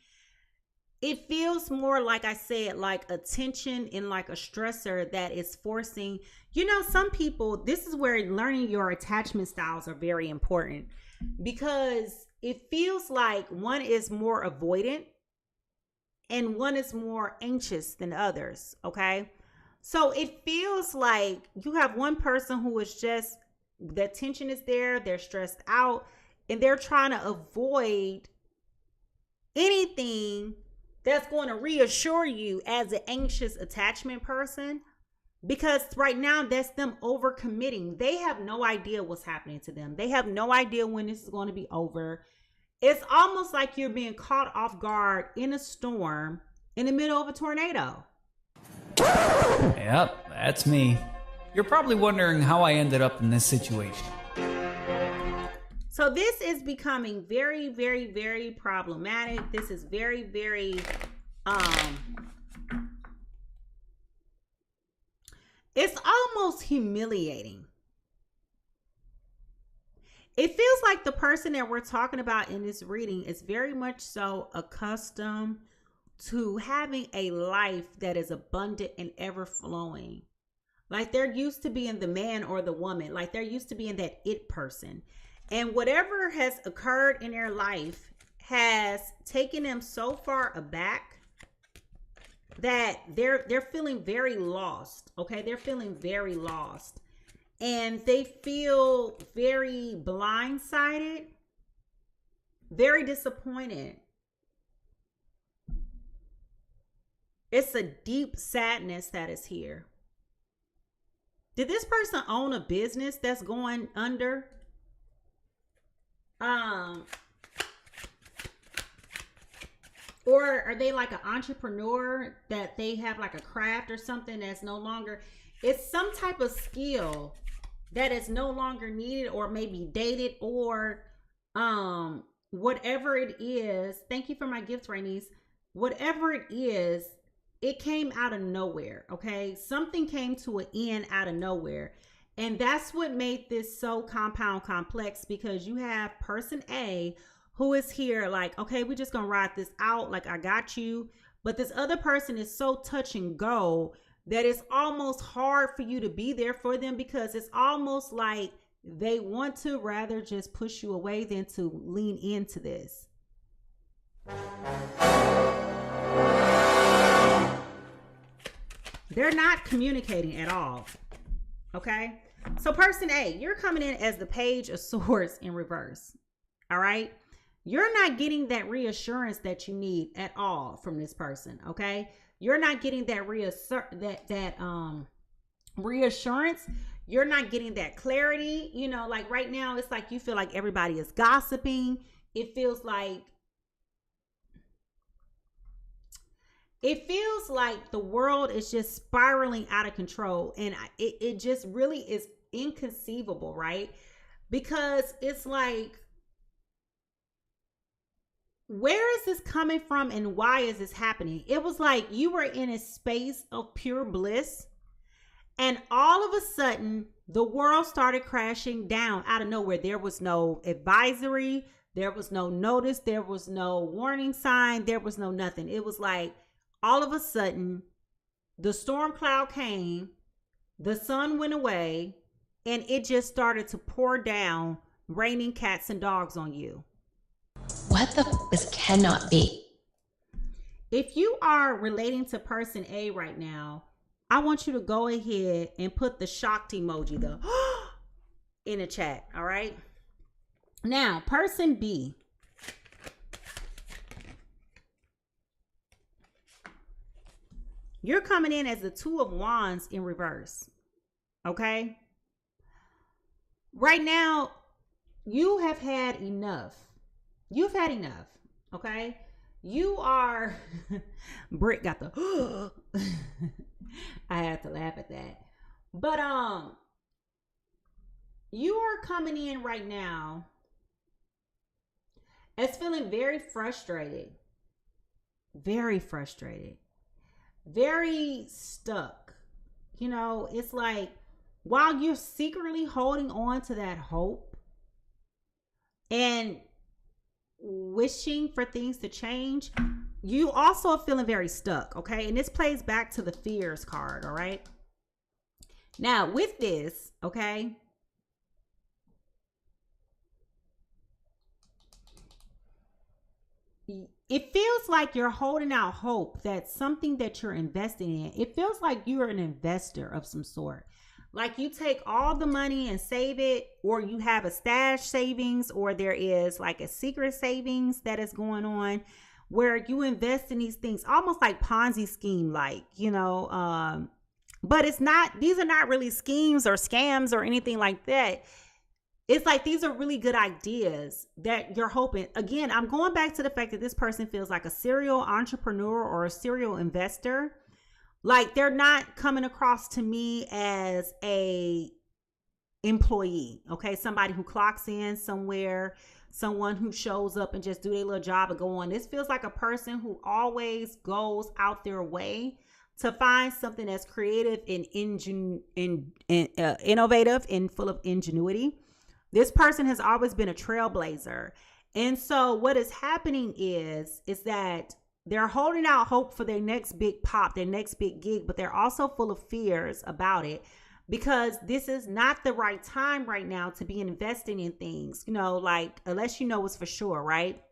It feels more, like I said, like a tension and like a stressor that is forcing, you know, some people, this is where learning your attachment styles are very important, because it feels like one is more avoidant and one is more anxious than others. Okay. So it feels like you have one person who is just, the tension is there, they're stressed out, and they're trying to avoid anything that's going to reassure you as an anxious attachment person, because right now that's them overcommitting. They have no idea what's happening to them. They have no idea when this is going to be over. It's almost like you're being caught off guard in a storm in the middle of a tornado. Yep, that's me. You're probably wondering how I ended up in this situation. So this is becoming very, very, very problematic. This is very, very, it's almost humiliating. It feels like the person that we're talking about in this reading is very much so accustomed to having a life that is abundant and ever flowing. Like they're used to being the man or the woman. Like they're used to being that it person. And whatever has occurred in their life has taken them so far aback that they're feeling very lost. Okay, they're feeling very lost. And they feel very blindsided, very disappointed. It's a deep sadness that is here. Did this person own a business that's going under? Or are they like an entrepreneur that they have like a craft or something that's no longer, it's some type of skill that is no longer needed or maybe dated, or whatever it is. Thank you for my gift, Rainice. Whatever it is, it came out of nowhere. Okay, something came to an end out of nowhere, and that's what made this so compound complex, because you have person A who is here like, okay, we're just gonna ride this out, like I got you. But this other person is so touch and go that it's almost hard for you to be there for them, because it's almost like they want to rather just push you away than to lean into this. They're not communicating at all. Okay. So person A, you're coming in as the Page of Swords in reverse. All right. You're not getting that reassurance that you need at all from this person. Okay. You're not getting that reassurance. You're not getting that clarity. You know, like right now, it's like you feel like everybody is gossiping. It feels like the world is just spiraling out of control. And it just really is inconceivable, right? Because it's like, where is this coming from and why is this happening? It was like you were in a space of pure bliss, and all of a sudden the world started crashing down out of nowhere. There was no advisory, there was no notice, there was no warning sign, there was no nothing. It was like all of a sudden the storm cloud came, the sun went away, and it just started to pour down, raining cats and dogs on you. What the f this cannot be. If you are relating to person A right now, I want you to go ahead and put the shocked emoji, the in the chat. All right. Now, person B. You're coming in as the Two of Wands in reverse. Okay. Right now, you have had enough. You've had enough. Okay. You are Britt got the I had to laugh at that. But you are coming in right now as feeling very frustrated. Very frustrated. Very stuck. You know, it's like while you're secretly holding on to that hope and wishing for things to change, you also are feeling very stuck. Okay. And this plays back to the fears card. All right. Now with this, okay, it feels like you're holding out hope that something that you're investing in, it feels like you're an investor of some sort. Like you take all the money and save it, or you have a stash savings, or there is like a secret savings that is going on where you invest in these things, almost like Ponzi scheme, like, you know, but it's not, these are not really schemes or scams or anything like that. It's like, these are really good ideas that you're hoping. Again, I'm going back to the fact that this person feels like a serial entrepreneur or a serial investor. Like they're not coming across to me as a employee. Okay. Somebody who clocks in somewhere, someone who shows up and just do their little job and go on. This feels like a person who always goes out their way to find something that's creative and innovative and full of ingenuity. This person has always been a trailblazer. And so what is happening is that they're holding out hope for their next big pop, their next big gig, but they're also full of fears about it because this is not the right time right now to be investing in things, you know, like unless you know it's for sure, right?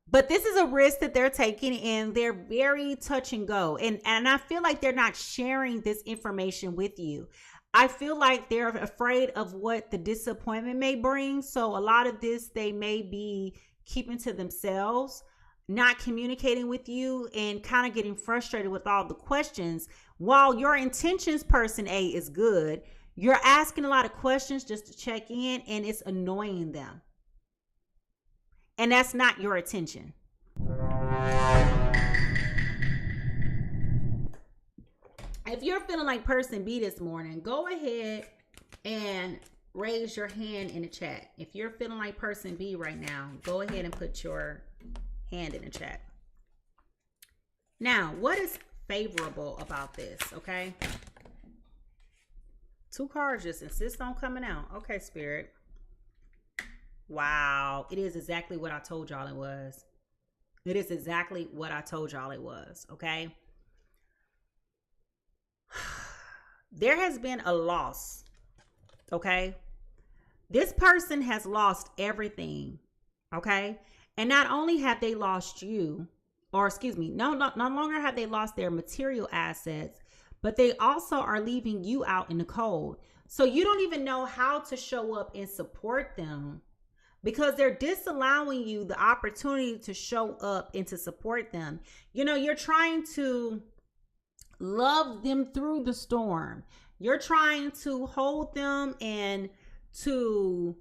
But this is a risk that they're taking and they're very touch and go. And I feel like they're not sharing this information with you. I feel like they're afraid of what the disappointment may bring. So a lot of this, they may be keeping to themselves, not communicating with you, and kind of getting frustrated with all the questions. While your intentions, person A, is good, you're asking a lot of questions just to check in, and it's annoying them. And that's not your attention. If you're feeling like person B this morning, go ahead and raise your hand in the chat. If you're feeling like person B right now, go ahead and put your hand in the chat. Now, what is favorable about this? Okay. 2 cards just insist on coming out. Okay, Spirit. Wow. It is exactly what I told y'all it was. It is exactly what I told y'all it was. Okay. There has been a loss. Okay. This person has lost everything. Okay. And not only have they lost you, or excuse me, no longer have they lost their material assets, but they also are leaving you out in the cold. So you don't even know how to show up and support them because they're disallowing you the opportunity to show up and to support them. You know, you're trying to love them through the storm. You're trying to hold them and to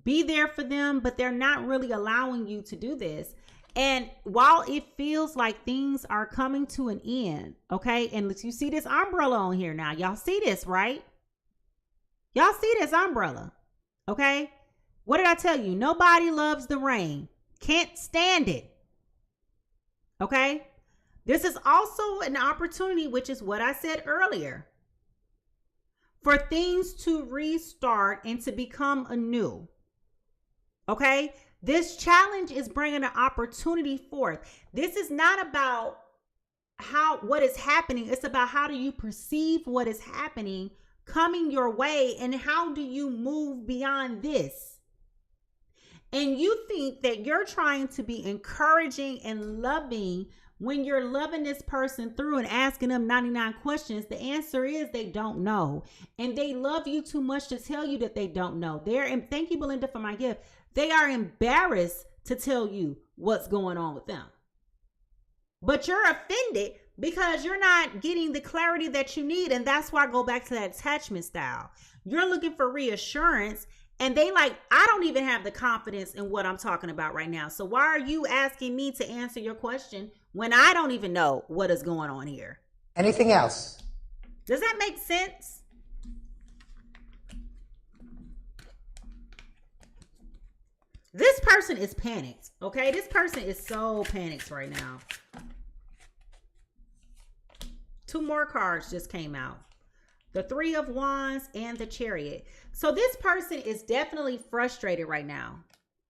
be there for them, but they're not really allowing you to do this. And while it feels like things are coming to an end, okay, and you see this umbrella on here now. Y'all see this, right? Y'all see this umbrella, okay? What did I tell you? Nobody loves the rain. Can't stand it, okay? This is also an opportunity, which is what I said earlier, for things to restart and to become anew. Okay, this challenge is bringing an opportunity forth. This is not about what is happening. It's about how do you perceive what is happening coming your way, and how do you move beyond this? And you think that you're trying to be encouraging and loving when you're loving this person through and asking them 99 questions. The answer is they don't know, and they love you too much to tell you that they don't know. And thank you, Belinda, for my gift. They are embarrassed to tell you what's going on with them. But you're offended because you're not getting the clarity that you need. And that's why I go back to that attachment style. You're looking for reassurance, and they like, I don't even have the confidence in what I'm talking about right now. So why are you asking me to answer your question when I don't even know what is going on here? Anything else? Does that make sense? This person is panicked, okay? This person is so panicked right now. 2 more cards just came out. The 3 of Wands and the Chariot. So this person is definitely frustrated right now,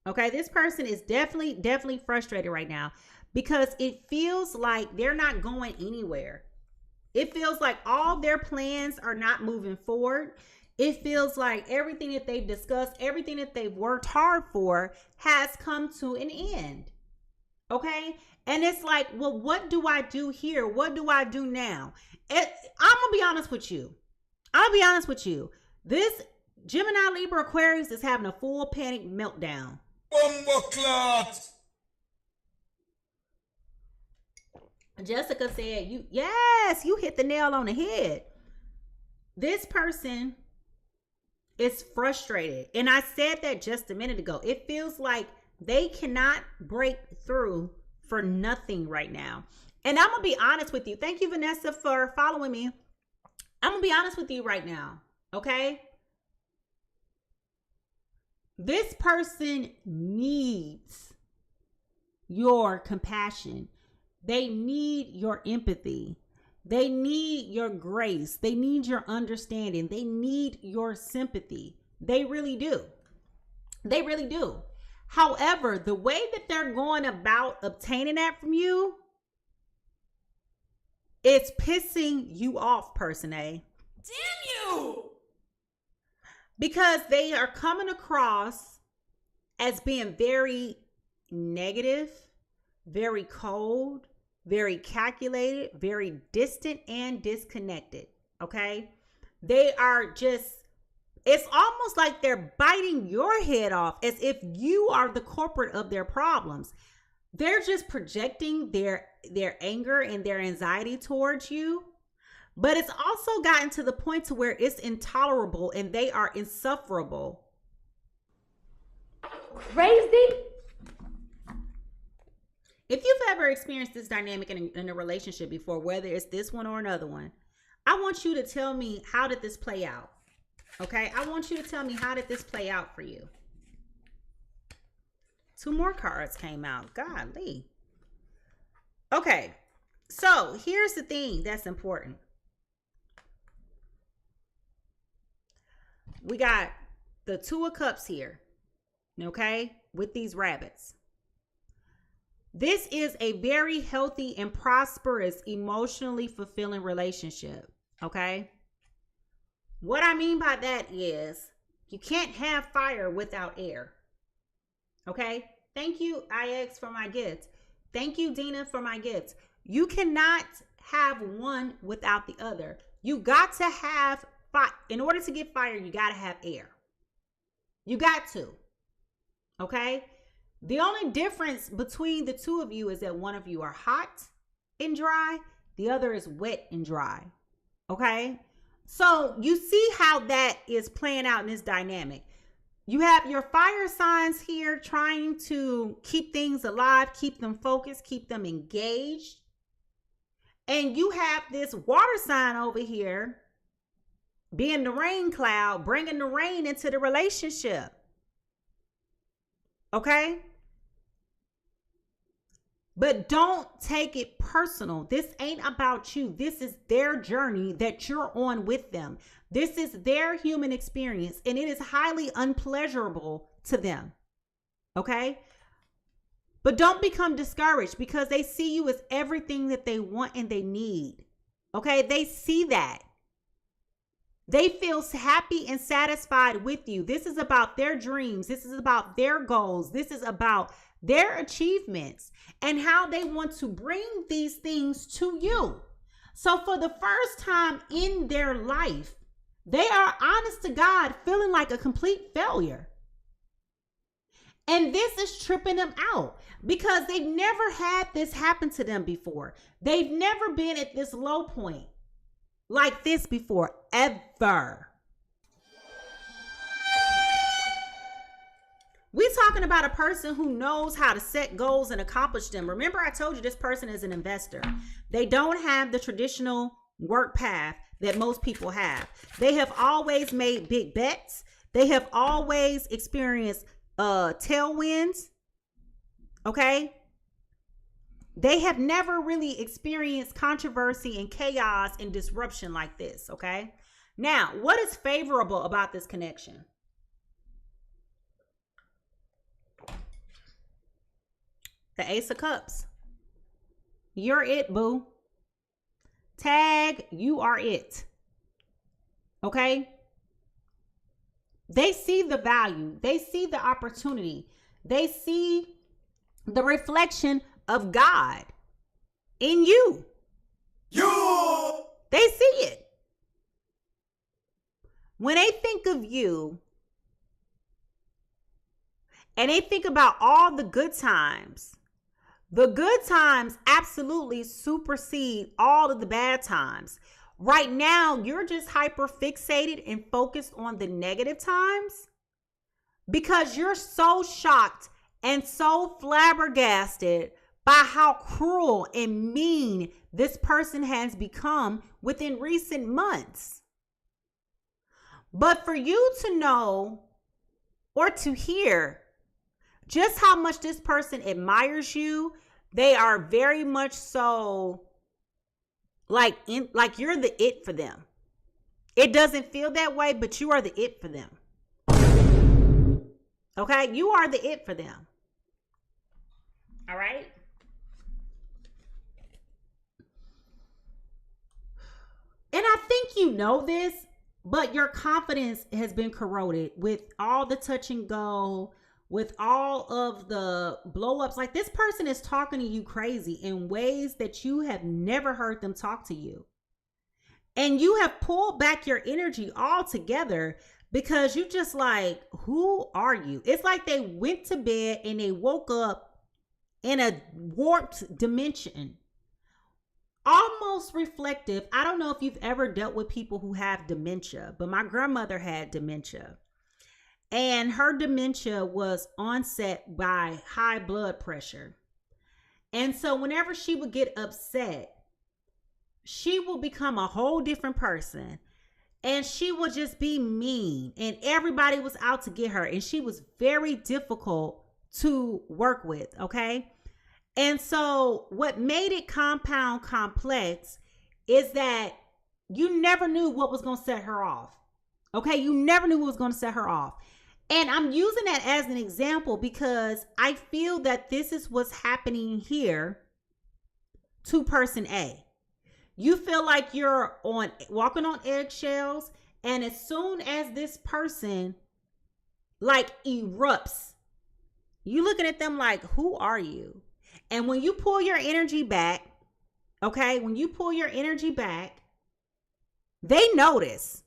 okay? This person is definitely frustrated right now because it feels like they're not going anywhere. It feels like all their plans are not moving forward. It feels like everything that they've discussed, everything that they've worked hard for has come to an end. Okay. And it's like, well, what do I do here? What do I do now? I'm going to be honest with you. This Gemini, Libra, Aquarius is having a full panic meltdown. Jessica said, you hit the nail on the head. This person is frustrated. And I said that just a minute ago. It feels like they cannot break through for nothing right now. And I'm going to be honest with you. Thank you, Vanessa, for following me. I'm going to be honest with you right now. Okay? This person needs your compassion. They need your empathy. They need your grace. They need your understanding. They need your sympathy. They really do. They really do. However, the way that they're going about obtaining that from you, it's pissing you off, person A. Damn you! Because they are coming across as being very negative, very cold, very calculated, very distant and disconnected. Okay. They are just, it's almost like they're biting your head off as if you are the culprit of their problems. They're just projecting their anger and their anxiety towards you. But it's also gotten to the point to where it's intolerable and they are insufferable. Crazy? If you've ever experienced this dynamic in a relationship before, whether it's this one or another one, I want you to tell me, how did this play out? Okay, I want you to tell me, how did this play out for you? 2 more cards came out. Golly. Okay, so here's the thing that's important. We got the 2 of Cups here, okay, with these rabbits. This is a very healthy and prosperous, emotionally fulfilling relationship, okay? What I mean by that is you can't have fire without air, okay? Thank you, IX, for my gifts. Thank you, Dina, for my gifts. You cannot have one without the other. You got to have fire. In order to get fire, you got to have air. You got to, okay? The only difference between the 2 of you is that one of you are hot and dry. The other is wet and dry. Okay. So you see how that is playing out in this dynamic. You have your fire signs here trying to keep things alive, keep them focused, keep them engaged. And you have this water sign over here being the rain cloud, bringing the rain into the relationship. Okay. But don't take it personal. This ain't about you. This is their journey that you're on with them. This is their human experience, and it is highly unpleasurable to them. Okay? But don't become discouraged because they see you as everything that they want and they need. Okay? They see that. They feel happy and satisfied with you. This is about their dreams. This is about their goals. This is about their achievements and how they want to bring these things to you. So for the first time in their life, they are, honest to God, feeling like a complete failure. And this is tripping them out because they've never had this happen to them before. They've never been at this low point like this before, ever. We're talking about a person who knows how to set goals and accomplish them. Remember, I told you this person is an investor. They don't have the traditional work path that most people have. They have always made big bets. They have always experienced tailwinds. Okay? They have never really experienced controversy and chaos and disruption like this. Okay? Now, what is favorable about this connection? The Ace of Cups. You're it, boo. Tag, you are it. Okay? They see the value. They see the opportunity. They see the reflection of God in you. They see it. When they think of you and they think about all the good times absolutely supersede all of the bad times. Right now, you're just hyper fixated and focused on the negative times because you're so shocked and so flabbergasted by how cruel and mean this person has become within recent months. But for you to know or to hear just how much this person admires you, they are very much so like you're the it for them. It doesn't feel that way, but you are the it for them. Okay? You are the it for them. All right? And I think you know this, but your confidence has been corroded with all the touch and go, with all of the blow ups. Like, this person is talking to you crazy in ways that you have never heard them talk to you. And you have pulled back your energy altogether because you just like, who are you? It's like they went to bed and they woke up in a warped dimension. Almost reflective. I don't know if you've ever dealt with people who have dementia, but my grandmother had dementia. And her dementia was onset by high blood pressure. And so whenever she would get upset, she will become a whole different person. And she would just be mean. And everybody was out to get her. And she was very difficult to work with, okay? And so what made it compound complex is that you never knew what was going to set her off. Okay? You never knew what was going to set her off. And I'm using that as an example because I feel that this is what's happening here to person A. You feel like you're walking on eggshells, and as soon as this person like erupts, you looking at them like, who are you? And when you pull your energy back, okay, when you pull your energy back, they notice.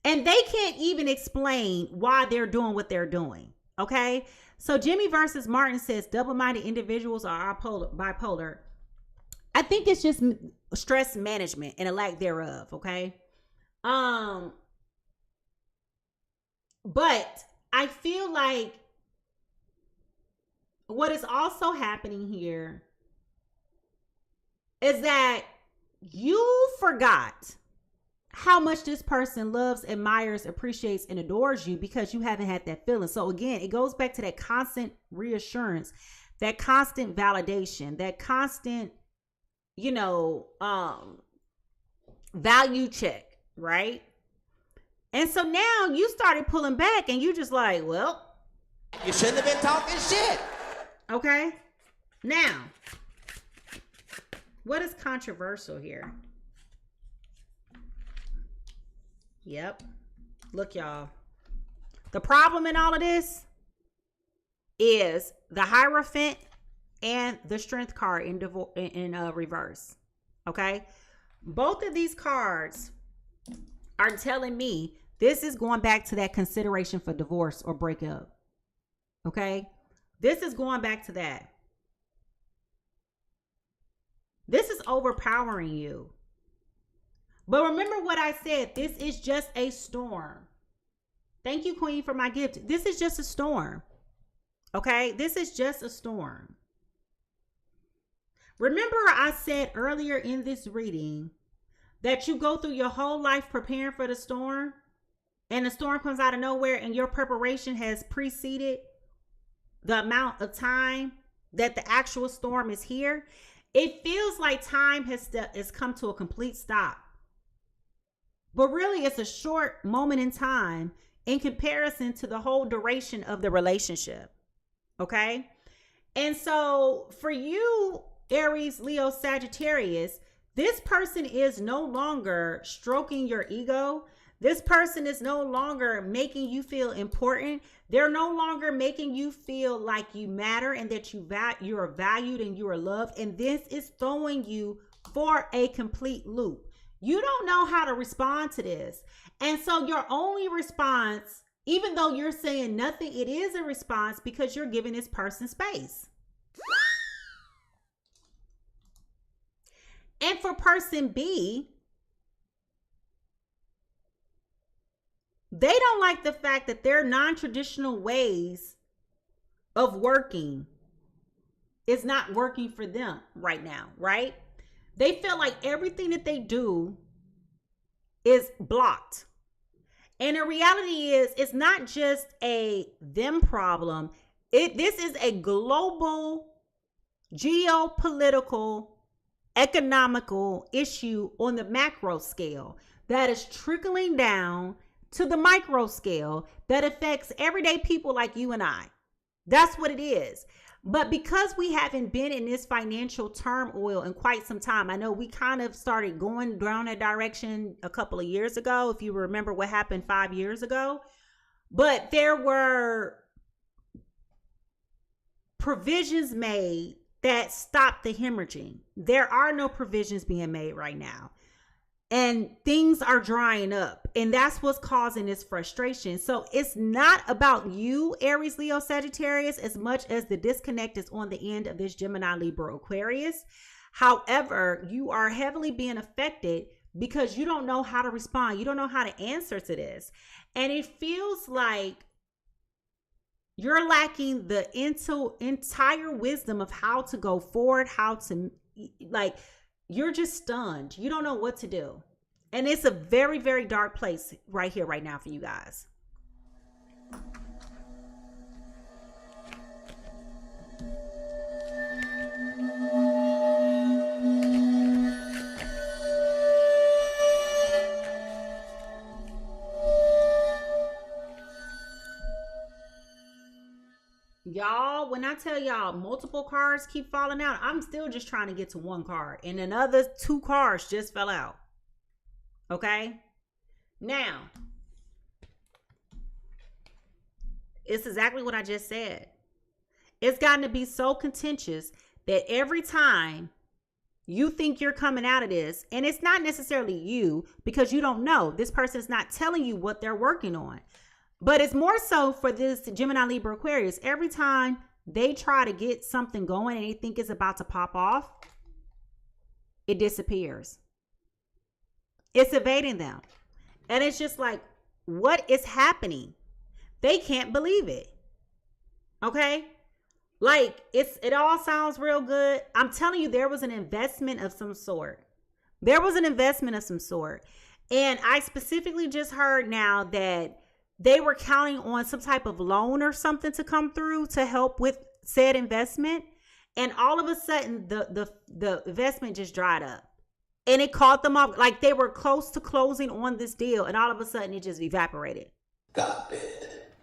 And they can't even explain why they're doing what they're doing, okay? So Jimmy versus Martin says double-minded individuals are bipolar. I think it's just stress management and a lack thereof, okay? But I feel like what is also happening here is that you forgot how much this person loves, admires, appreciates, and adores you because you haven't had that feeling. So again, it goes back to that constant reassurance, that constant validation, that constant, value check, right? And so now you started pulling back and you just like, well, You shouldn't have been talking shit. okay. Now, what is controversial here? Yep. Look, y'all. The problem in all of this is the Hierophant and the Strength card in reverse. Okay? Both of these cards are telling me this is going back to that consideration for divorce or breakup. Okay? This is going back to that. This is overpowering you. But remember what I said. This is just a storm. Thank you, Queen, for my gift. This is just a storm. Okay? This is just a storm. Remember I said earlier in this reading that you go through your whole life preparing for the storm, and the storm comes out of nowhere, and your preparation has preceded the amount of time that the actual storm is here. It feels like time has come to a complete stop. But really, it's a short moment in time in comparison to the whole duration of the relationship. Okay? And so for you, Aries, Leo, Sagittarius, this person is no longer stroking your ego. This person is no longer making you feel important. They're no longer making you feel like you matter and that you are valued and you are loved. And this is throwing you for a complete loop. You don't know how to respond to this. And so your only response, even though you're saying nothing, it is a response because you're giving this person space. And for person B, they don't like the fact that their non-traditional ways of working is not working for them right now, right? They feel like everything that they do is blocked. And the reality is, it's not just a them problem. This is a global, geopolitical, economical issue on the macro scale that is trickling down to the micro scale that affects everyday people like you and I. That's what it is. But because we haven't been in this financial turmoil in quite some time, I know we kind of started going down that direction a couple of years ago, if you remember what happened 5 years ago. But there were provisions made that stopped the hemorrhaging. There are no provisions being made right now. And things are drying up. And that's what's causing this frustration. So it's not about you, Aries, Leo, Sagittarius, as much as the disconnect is on the end of this Gemini, Libra, Aquarius. However, you are heavily being affected because you don't know how to respond. You don't know how to answer to this. And it feels like you're lacking the entire wisdom of how to go forward, how to, like, you're just stunned. You don't know what to do. And it's a very, very dark place right here, right now for you guys. Y'all, when I tell y'all multiple cards keep falling out, I'm still just trying to get to one card. And another 2 cards just fell out. Okay? Now, it's exactly what I just said. It's gotten to be so contentious that every time you think you're coming out of this, and it's not necessarily you because you don't know. This person's not telling you what they're working on. But it's more so for this Gemini, Libra, Aquarius. Every time they try to get something going and they think it's about to pop off, it disappears. It's evading them. And it's just like, what is happening? They can't believe it. Okay? Like, it all sounds real good. I'm telling you, there was an investment of some sort. There was an investment of some sort. And I specifically just heard now that they were counting on some type of loan or something to come through to help with said investment. And all of a sudden, the investment just dried up. And it caught them off. Like, they were close to closing on this deal. And all of a sudden, it just evaporated. God bid.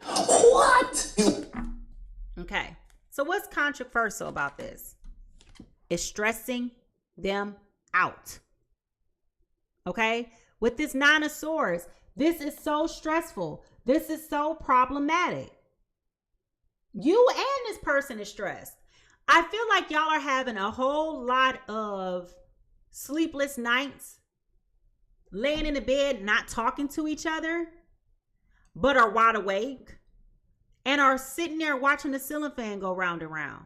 What? Okay. So what's controversial about this? It's stressing them out. Okay? With this 9 of Swords, this is so stressful. This is so problematic. You and this person is stressed. I feel like y'all are having a whole lot of sleepless nights, laying in the bed, not talking to each other, but are wide awake and are sitting there watching the ceiling fan go round and round.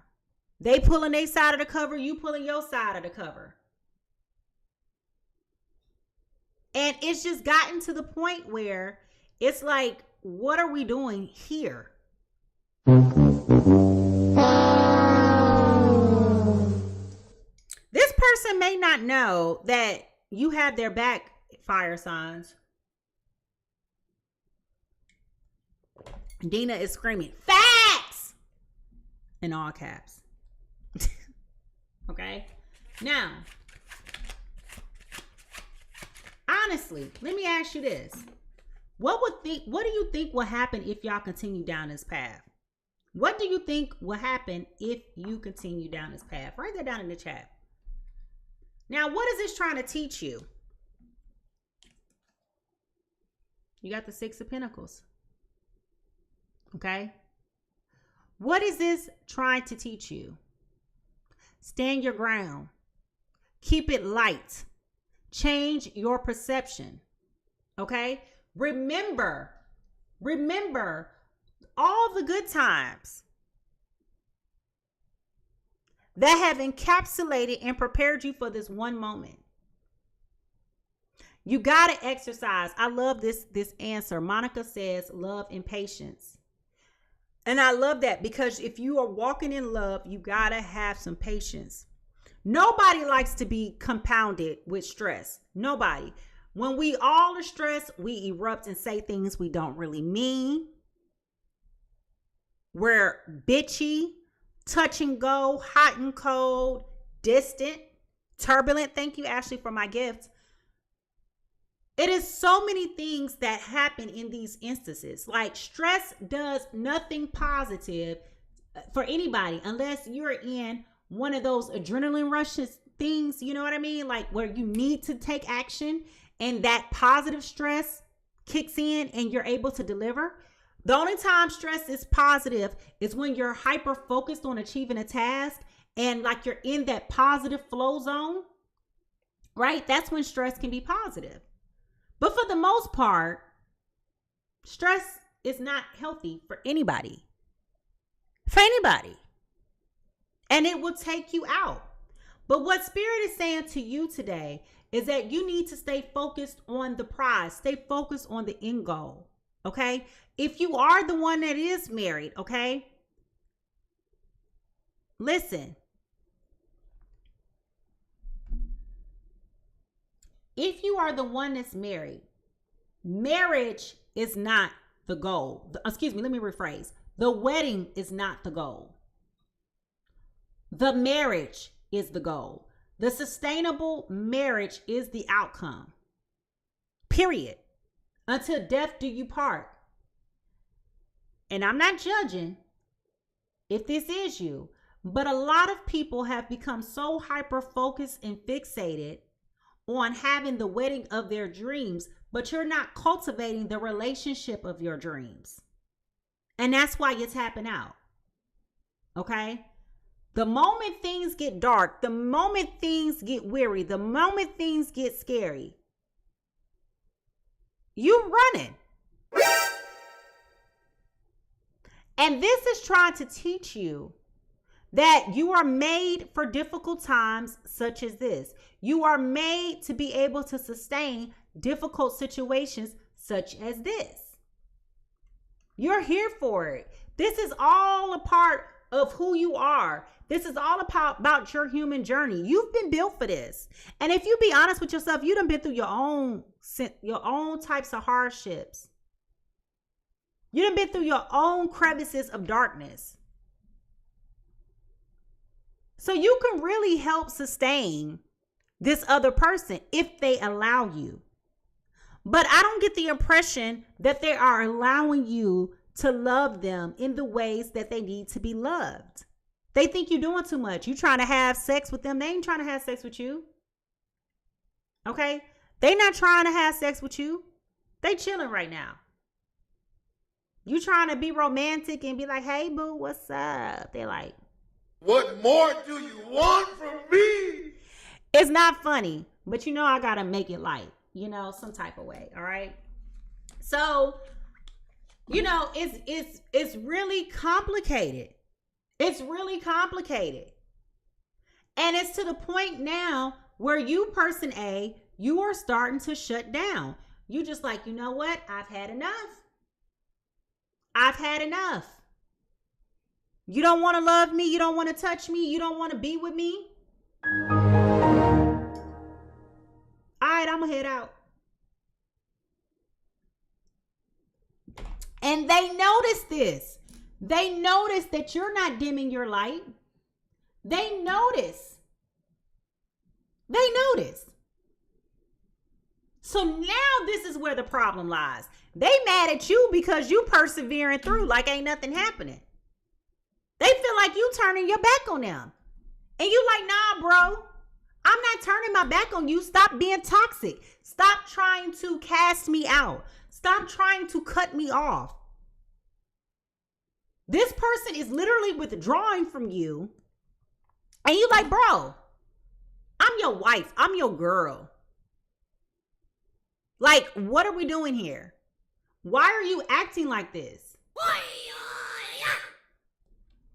They pulling their side of the cover, you pulling your side of the cover. And it's just gotten to the point where it's like, what are we doing here? This person may not know that you have their back, fire signs. Dina is screaming, facts! In all caps. Okay? Now, honestly, let me ask you this. What do you think will happen if y'all continue down this path? What do you think will happen if you continue down this path? Write that down in the chat. Now, what is this trying to teach you? You got the Six of Pentacles. Okay. What is this trying to teach you? Stand your ground. Keep it light. Change your perception. Okay. Remember all the good times that have encapsulated and prepared you for this one moment. You got to exercise. I love this answer. Monica says love and patience. And I love that, because if you are walking in love, you got to have some patience. Nobody likes to be compounded with stress. Nobody. When we all are stressed, we erupt and say things we don't really mean. We're bitchy, touch and go, hot and cold, distant, turbulent. Thank you, Ashley, for my gift. It is so many things that happen in these instances. Like, stress does nothing positive for anybody unless you're in one of those adrenaline rushes things, you know what I mean? Like, where you need to take action and that positive stress kicks in and you're able to deliver. The only time stress is positive is when you're hyper focused on achieving a task and like you're in that positive flow zone, right? That's when stress can be positive. But for the most part, stress is not healthy for anybody. For anybody. And it will take you out. But what Spirit is saying to you today is that you need to stay focused on the prize. Stay focused on the end goal. Okay? If you are the one that is married, okay? Listen. If you are the one that's married, marriage is not the goal. Excuse me, let me rephrase. The wedding is not the goal. The marriage is the goal. The sustainable marriage is the outcome. Period. Until death do you part. And I'm not judging if this is you, but a lot of people have become so hyper focused and fixated on having the wedding of their dreams, but you're not cultivating the relationship of your dreams. And that's why you're tapping out. Okay? The moment things get dark, the moment things get weary, the moment things get scary, you running. And this is trying to teach you that you are made for difficult times such as this. You are made to be able to sustain difficult situations such as this. You're here for it. This is all a part of who you are. This is all about your human journey. You've been built for this. And if you be honest with yourself, you done been through your own types of hardships. You done been through your own crevices of darkness. So you can really help sustain this other person if they allow you. But I don't get the impression that they are allowing you to love them in the ways that they need to be loved. They think you're doing too much. You trying to have sex with them. They ain't trying to have sex with you. Okay? They not trying to have sex with you. They chilling right now. You trying to be romantic and be like, hey, boo, what's up? They're like, What more do you want from me? it's not funny, but you know I got to make it light, you know, some type of way. All right? So, you know, it's really complicated. It's really complicated. And it's to the point now where you, person A, you are starting to shut down. You just like, you know what? I've had enough. I've had enough. You don't want to love me. You don't want to touch me. You don't want to be with me. All right, I'm going to head out. And they notice this. They notice that you're not dimming your light. They notice. They notice. So now this is where the problem lies. They mad at you because you persevering through like ain't nothing happening. They feel like you turning your back on them. And you like, nah, bro, I'm not turning my back on you. Stop being toxic. Stop trying to cast me out. Stop trying to cut me off. This person is literally withdrawing from you. And you like, bro, I'm your wife. I'm your girl. Like, what are we doing here? Why are you acting like this?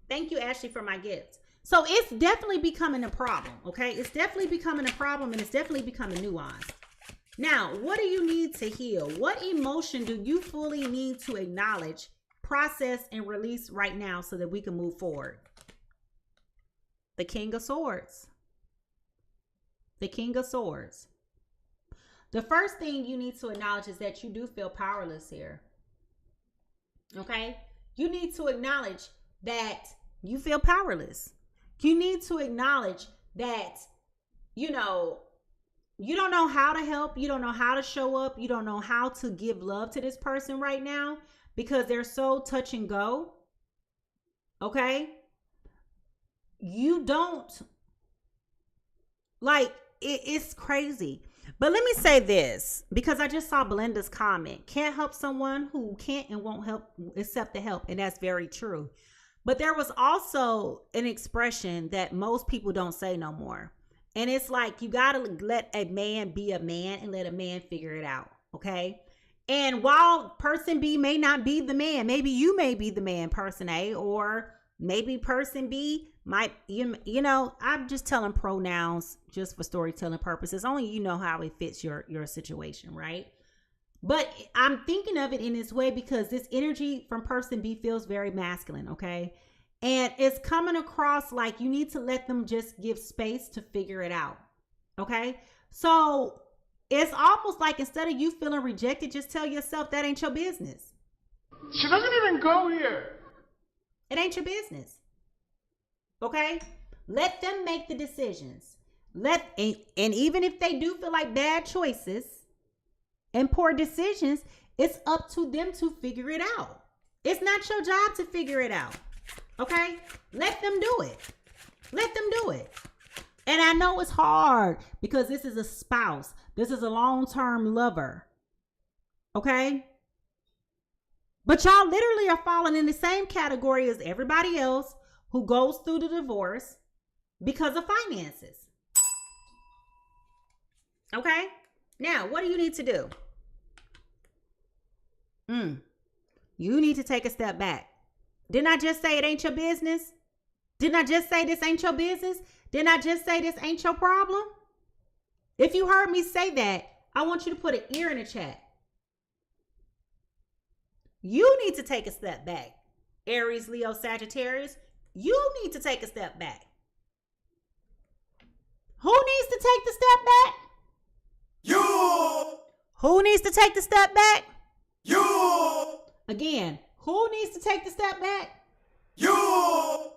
Thank you, Ashley, for my gift. So it's definitely becoming a problem, okay? It's definitely becoming a problem, and it's definitely becoming nuanced. Now, what do you need to heal? What emotion do you fully need to acknowledge, process, and release right now so that we can move forward? The King of Swords. The King of Swords. The first thing you need to acknowledge is that you do feel powerless here. Okay? You need to acknowledge that you feel powerless. You need to acknowledge that, you don't know how to help. You don't know how to show up. You don't know how to give love to this person right now because they're so touch and go. Okay? You don't, like, it's crazy. But let me say this, because I just saw Belinda's comment. Can't help someone who can't and won't help accept the help. And that's very true. But there was also an expression that most people don't say no more. And it's like, you got to let a man be a man and let a man figure it out. Okay. And while person B may not be the man, maybe you may be the man, person A, or maybe person B might, I'm just telling pronouns just for storytelling purposes. Only you know how it fits your situation, right? But I'm thinking of it in this way because this energy from person B feels very masculine, okay? And it's coming across like you need to let them just give space to figure it out, okay? So it's almost like instead of you feeling rejected, just tell yourself that ain't your business. She doesn't even go here. It ain't your business, okay? Let them make the decisions. And even if they do feel like bad choices and poor decisions, it's up to them to figure it out. It's not your job to figure it out. Okay? Let them do it. Let them do it. And I know it's hard because this is a spouse. This is a long-term lover. Okay? But y'all literally are falling in the same category as everybody else who goes through the divorce because of finances. Okay? Now, what do you need to do? You need to take a step back. Didn't I just say it ain't your business? Didn't I just say this ain't your business? Didn't I just say this ain't your problem? If you heard me say that, I want you to put an ear in the chat. You need to take a step back. Aries, Leo, Sagittarius, you need to take a step back. Who needs to take the step back? You. Who needs to take the step back? You. Again, who needs to take the step back? You.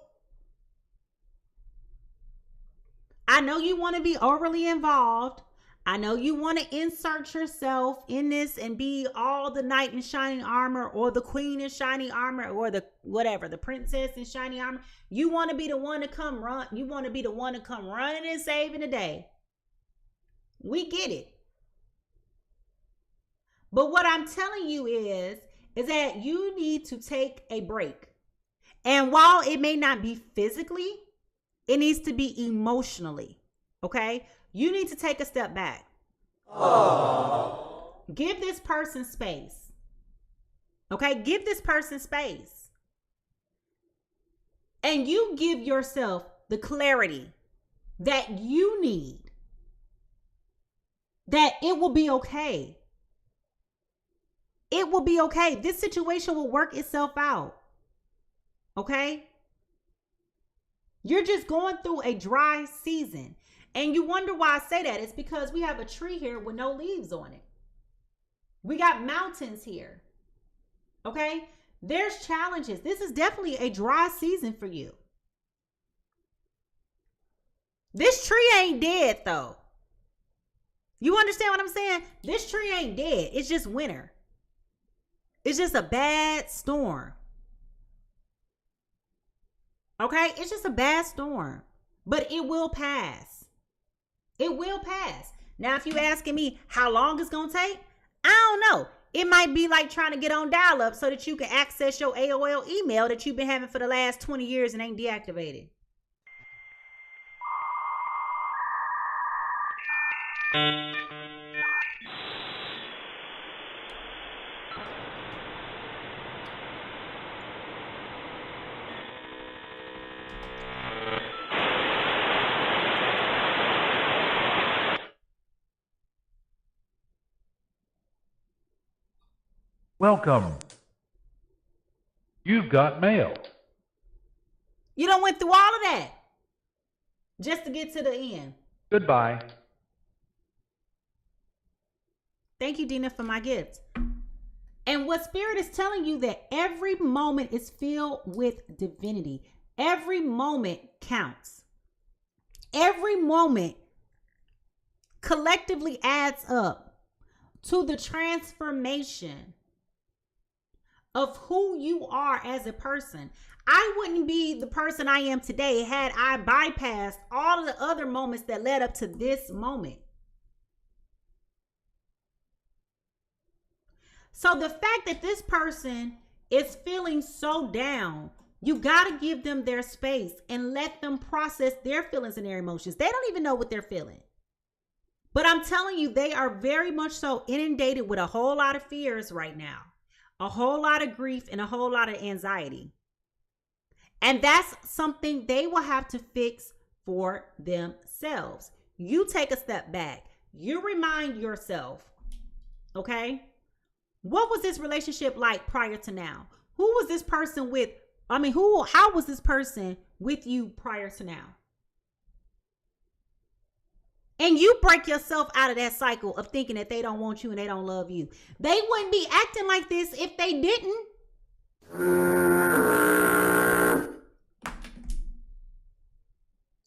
I know you want to be overly involved. I know you want to insert yourself in this and be all the knight in shining armor or the queen in shining armor or the whatever, the princess in shining armor. You want to be the one to come run. You want to be the one to come running and saving the day. We get it. But what I'm telling you is that you need to take a break. And while it may not be physically, it needs to be emotionally. Okay? You need to take a step back. Aww. Give this person space. Okay? Give this person space. And you give yourself the clarity that you need. That it will be okay. It will be okay. This situation will work itself out. Okay? You're just going through a dry season. And you wonder why I say that. It's because we have a tree here with no leaves on it. We got mountains here. Okay? There's challenges. This is definitely a dry season for you. This tree ain't dead though. You understand what I'm saying? This tree ain't dead. It's just winter. It's just a bad storm. Okay? It's just a bad storm. But it will pass. It will pass. Now, if you asking me how long it's going to take, I don't know. It might be like trying to get on dial-up so that you can access your AOL email that you've been having for the last 20 years and ain't deactivated. Welcome. You've got mail. You done went through all of that just to get to the end. Goodbye. Thank you, Dina, for my gift. And what Spirit is telling you, that every moment is filled with divinity. Every moment counts. Every moment collectively adds up to the transformation of who you are as a person. I wouldn't be the person I am today had I bypassed all of the other moments that led up to this moment. So the fact that this person is feeling so down, you got to give them their space and let them process their feelings and their emotions. They don't even know what they're feeling. But I'm telling you, they are very much so inundated with a whole lot of fears right now, a whole lot of grief and a whole lot of anxiety. And that's something they will have to fix for themselves. You take a step back. You remind yourself, okay? What was this relationship like prior to now? Who was this person with? How was this person with you prior to now? And you break yourself out of that cycle of thinking that they don't want you and they don't love you. They wouldn't be acting like this if they didn't.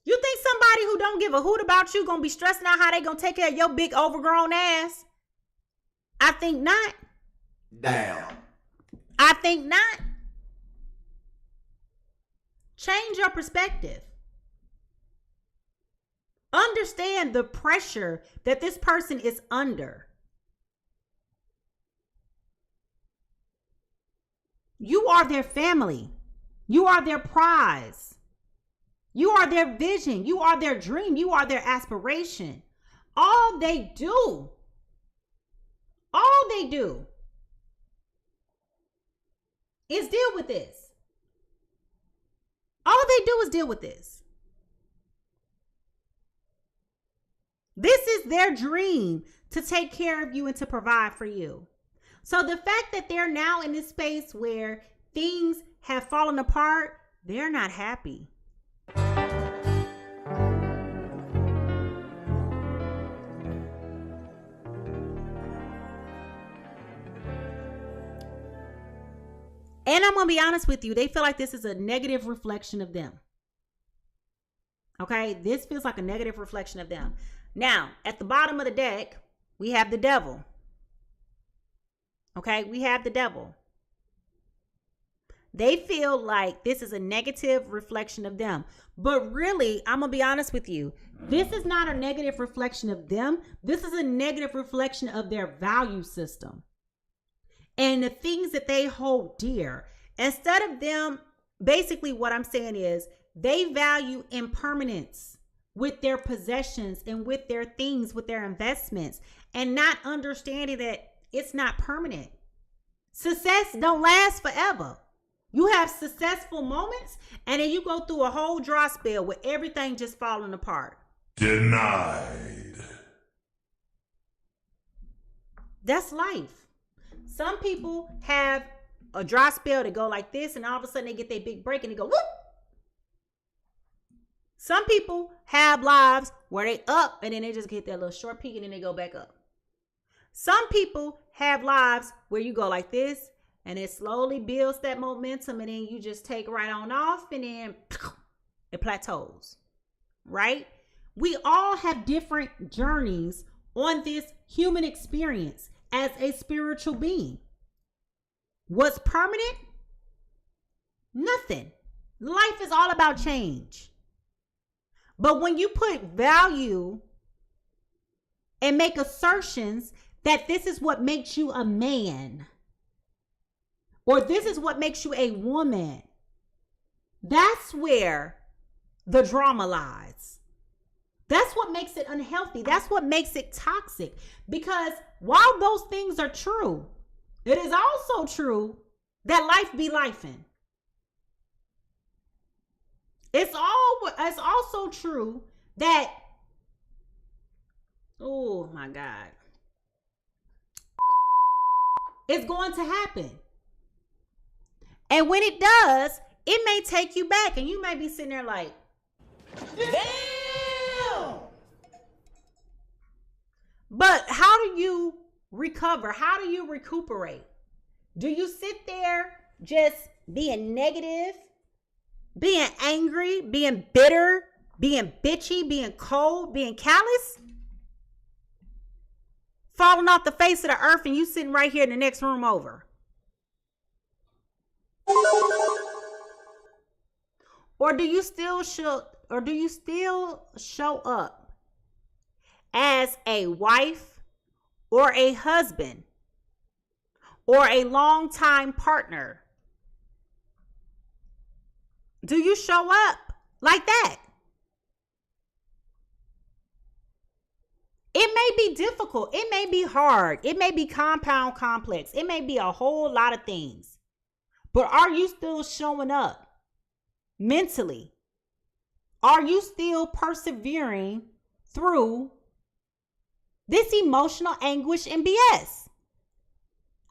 You think somebody who don't give a hoot about you gonna be stressing out how they gonna take care of your big overgrown ass? I think not. Damn. I think not. Change your perspective. Understand the pressure that this person is under. You are their family. You are their prize. You are their vision. You are their dream. You are their aspiration. All they do is deal with this. All they do is deal with this. This is their dream, to take care of you and to provide for you. So the fact that they're now in this space where things have fallen apart, they're not happy. And I'm going to be honest with you, they feel like this is a negative reflection of them. Okay, this feels like a negative reflection of them. Now, at the bottom of the deck, we have the devil. Okay, we have the devil. They feel like this is a negative reflection of them. But really, I'm going to be honest with you. This is not a negative reflection of them. This is a negative reflection of their value system and the things that they hold dear. Instead of them, basically what I'm saying is they value impermanence with their possessions and with their things, with their investments, and not understanding that it's not permanent. Success don't last forever. You have successful moments, and then you go through a whole dry spell with everything just falling apart. Denied. That's life. Some people have a dry spell to go like this, and all of a sudden they get their big break and they go whoop. Some people have lives where they up and then they just get that little short peak and then they go back up. Some people have lives where you go like this and it slowly builds that momentum and then you just take right on off and then it plateaus, right? We all have different journeys on this human experience as a spiritual being. What's permanent? Nothing. Life is all about change. But when you put value and make assertions that this is what makes you a man, or this is what makes you a woman. That's where the drama lies. That's what makes it unhealthy. That's what makes it toxic. Because while those things are true, it is also true that life be lifing. It's also true that, oh my God, it's going to happen. And when it does, it may take you back, and you may be sitting there like, damn. But how do you recover? How do you recuperate? Do you sit there just being negative, being angry, being bitter, being bitchy, being cold, being callous, falling off the face of the earth, and you sitting right here in the next room over? Or do you still show up as a wife or a husband or a longtime partner? Do you show up like that? It may be difficult. It may be hard. It may be compound complex. It may be a whole lot of things. But are you still showing up mentally? Are you still persevering through this emotional anguish and BS?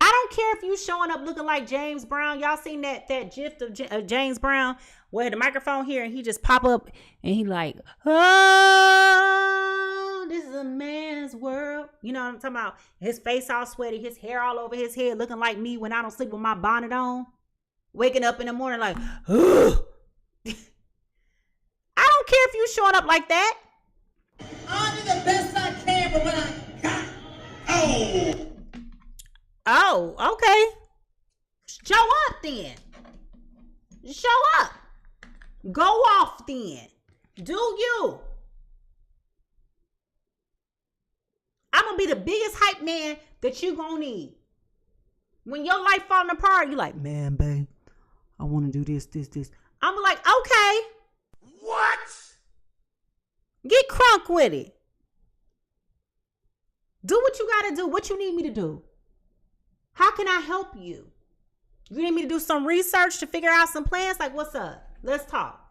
I don't care if you showing up looking like James Brown. Y'all seen that gif of James Brown where the microphone here and he just pop up and he like, oh, this is a man's world. You know what I'm talking about? His face all sweaty, his hair all over his head, looking like me when I don't sleep with my bonnet on. Waking up in the morning like, ugh. I don't care if you showing up like that. I did the best I can, but when I got Oh, okay. Show up then. Show up. Go off then. Do you. I'm going to be the biggest hype man that you going to need. When your life falling apart, you like, man, babe, I want to do this. I'm like, okay. what? Get crunk with it. Do what you got to do. What you need me to do. How can I help you? You need me to do some research to figure out some plans? Like, what's up? Let's talk.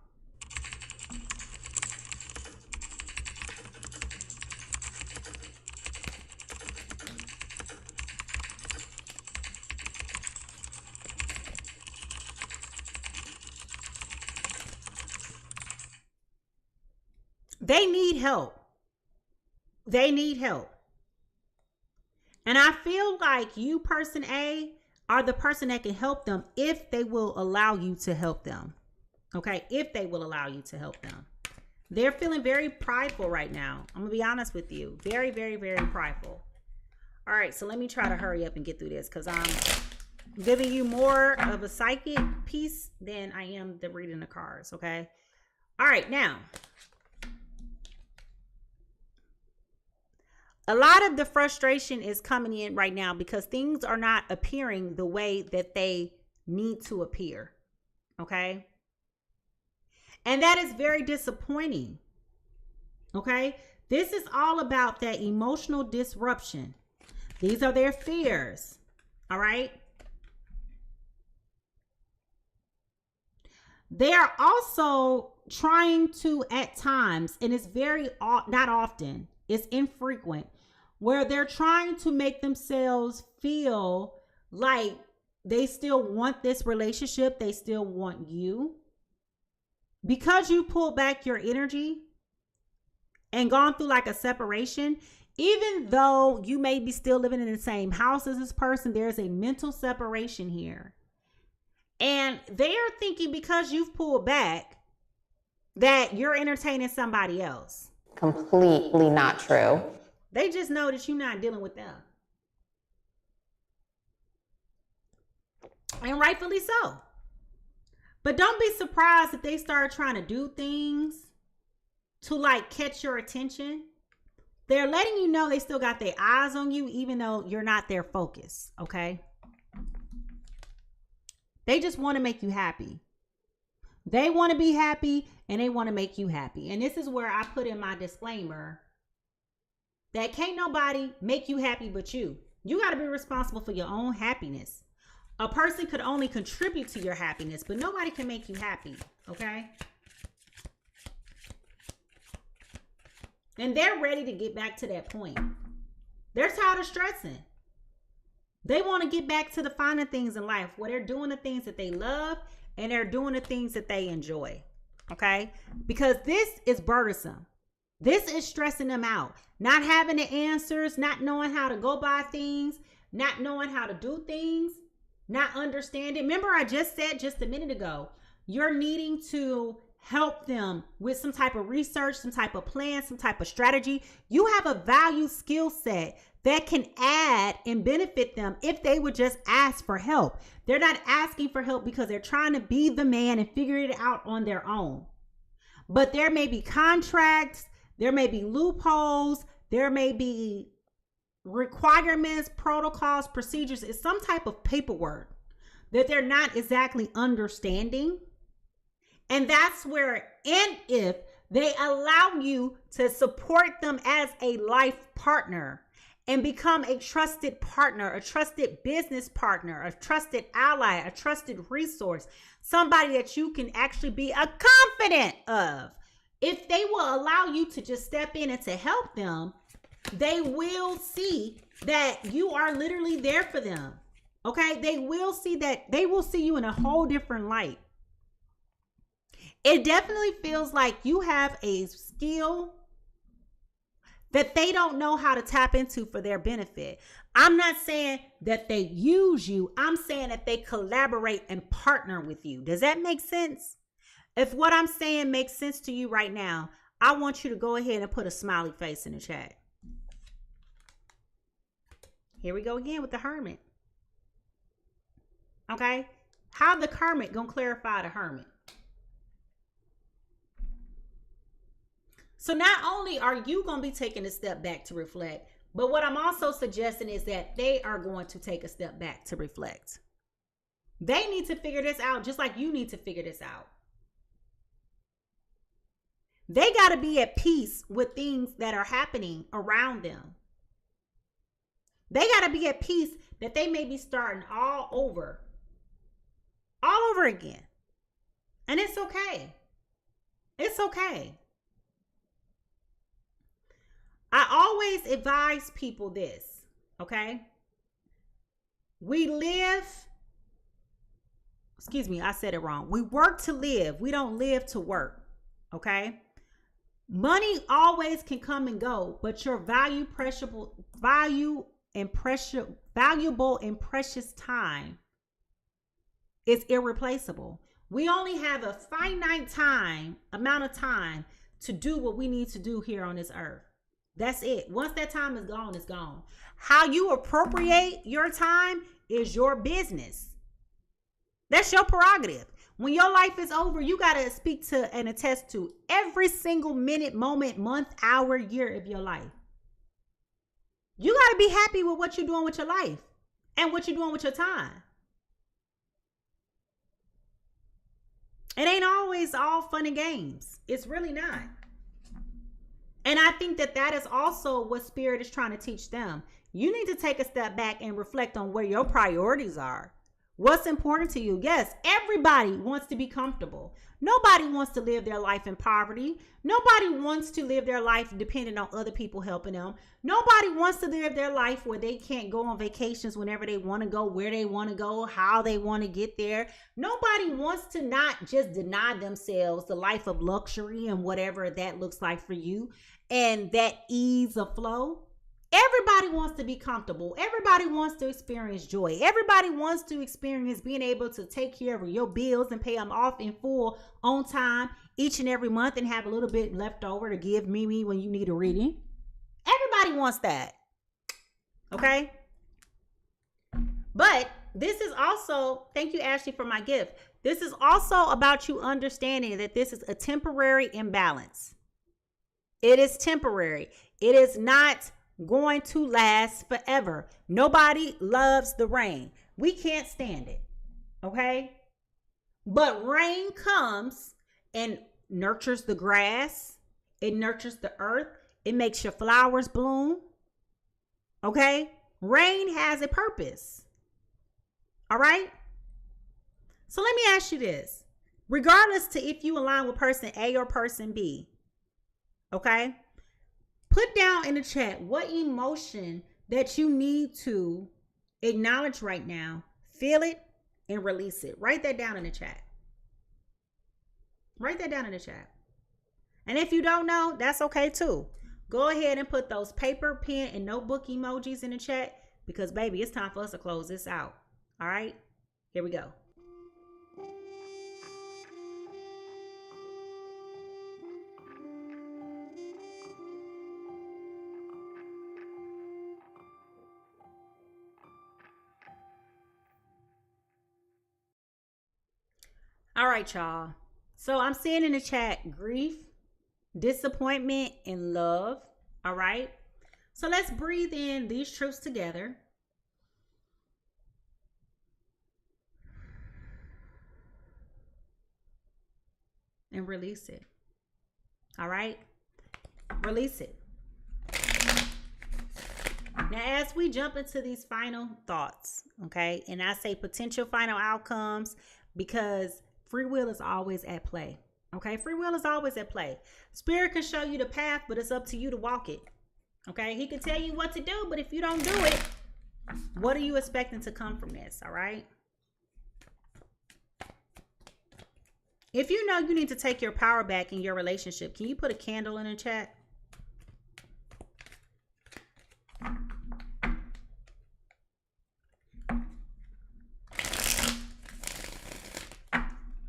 They need help. They need help. And I feel like you, person A, are the person that can help them if they will allow you to help them. Okay? If they will allow you to help them. They're feeling very prideful right now. I'm going to be honest with you. Very, very, very prideful. All right. So let me try to hurry up and get through this because I'm giving you more of a psychic piece than I am the reading the cards. Okay? All right. Now, a lot of the frustration is coming in right now because things are not appearing the way that they need to appear. Okay? And that is very disappointing. Okay? This is all about that emotional disruption. These are their fears. All right? They are also trying to, at times, and it's very, not often, it's infrequent, where they're trying to make themselves feel like they still want this relationship. They still want you. Because you pulled back your energy and gone through like a separation, even though you may be still living in the same house as this person, there's a mental separation here. And they are thinking because you've pulled back that you're entertaining somebody else. Completely not true. They just know that you're not dealing with them. And rightfully so. But don't be surprised if they start trying to do things to like catch your attention They're letting you know they still got their eyes on you, even though you're not their focus, okay? They just want to make you happy. They want to be happy and they want to make you happy. And this is where I put in my disclaimer that can't nobody make you happy but you. You got to be responsible for your own happiness. A person could only contribute to your happiness, but nobody can make you happy, okay? And they're ready to get back to that point. They're tired of stressing. They want to get back to the finer things in life where they're doing the things that they love and they're doing the things that they enjoy. Okay? Because this is burdensome. This is stressing them out. Not having the answers, not knowing how to go by things, not knowing how to do things, not understanding. Remember, I just said just a minute ago, you're needing to help them with some type of research, some type of plan, some type of strategy. You have a value skill set that can add and benefit them if they would just ask for help. They're not asking for help because they're trying to be the man and figure it out on their own. But there may be contracts, there may be loopholes, there may be requirements, protocols, procedures. It's some type of paperwork that they're not exactly understanding. And that's where, and if they allow you to support them as a life partner and become a trusted partner, a trusted business partner, a trusted ally, a trusted resource, somebody that you can actually be a confidant of. If they will allow you to just step in and to help them, they will see that you are literally there for them. Okay? They will see that, they will see you in a whole different light. It definitely feels like you have a skill that they don't know how to tap into for their benefit. I'm not saying that they use you. I'm saying that they collaborate and partner with you. Does that make sense? If what I'm saying makes sense to you right now, I want you to go ahead and put a smiley face in the chat. Here we go again with the Hermit. Okay? How the Hermit gonna clarify the Hermit? So not only are you going to be taking a step back to reflect, but what I'm also suggesting is that they are going to take a step back to reflect. They need to figure this out just like you need to figure this out. They got to be at peace with things that are happening around them. They got to be at peace that they may be starting all over again. And it's okay. It's okay. I always advise people this, okay? We work to live. We don't live to work, okay? Money always can come and go, but your valuable and precious time is irreplaceable. We only have a finite amount of time to do what we need to do here on this earth. That's it. Once that time is gone, it's gone. How you appropriate your time is your business. That's your prerogative. When your life is over, you got to speak to and attest to every single minute, moment, month, hour, year of your life. You got to be happy with what you're doing with your life and what you're doing with your time. It ain't always all fun and games. It's really not. And I think that is also what Spirit is trying to teach them. You need to take a step back and reflect on where your priorities are. What's important to you? Yes, everybody wants to be comfortable. Nobody wants to live their life in poverty. Nobody wants to live their life depending on other people helping them. Nobody wants to live their life where they can't go on vacations whenever they want to go, where they want to go, how they want to get there. Nobody wants to not just deny themselves the life of luxury and whatever that looks like for you and that ease of flow. Everybody wants to be comfortable. Everybody wants to experience joy. Everybody wants to experience being able to take care of your bills and pay them off in full on time each and every month and have a little bit left over to give Mimi when you need a reading. Everybody wants that. Okay? But this is also, thank you, Ashley, for my gift. This is also about you understanding that this is a temporary imbalance. It is temporary. It is not going to last forever. Nobody loves the rain. We can't stand it. Okay? But rain comes and nurtures the grass. It nurtures the earth. It makes your flowers bloom. Okay? Rain has a purpose. All right? So let me ask you this. Regardless to if you align with person A or person B, okay? Put down in the chat what emotion that you need to acknowledge right now. Feel it and release it. Write that down in the chat. Write that down in the chat. And if you don't know, that's okay too. Go ahead and put those paper, pen, and notebook emojis in the chat because, baby, it's time for us to close this out. All right? Here we go. All right, y'all. So I'm seeing in the chat grief, disappointment, and love. All right. So let's breathe in these truths together. And release it. All right. Release it. Now, as we jump into these final thoughts, okay, and I say potential final outcomes because free will is always at play. Okay, free will is always at play. Spirit can show you the path, but it's up to you to walk it. Okay, he can tell you what to do, but if you don't do it, what are you expecting to come from this? All right. If you know you need to take your power back in your relationship, can you put a candle in the chat?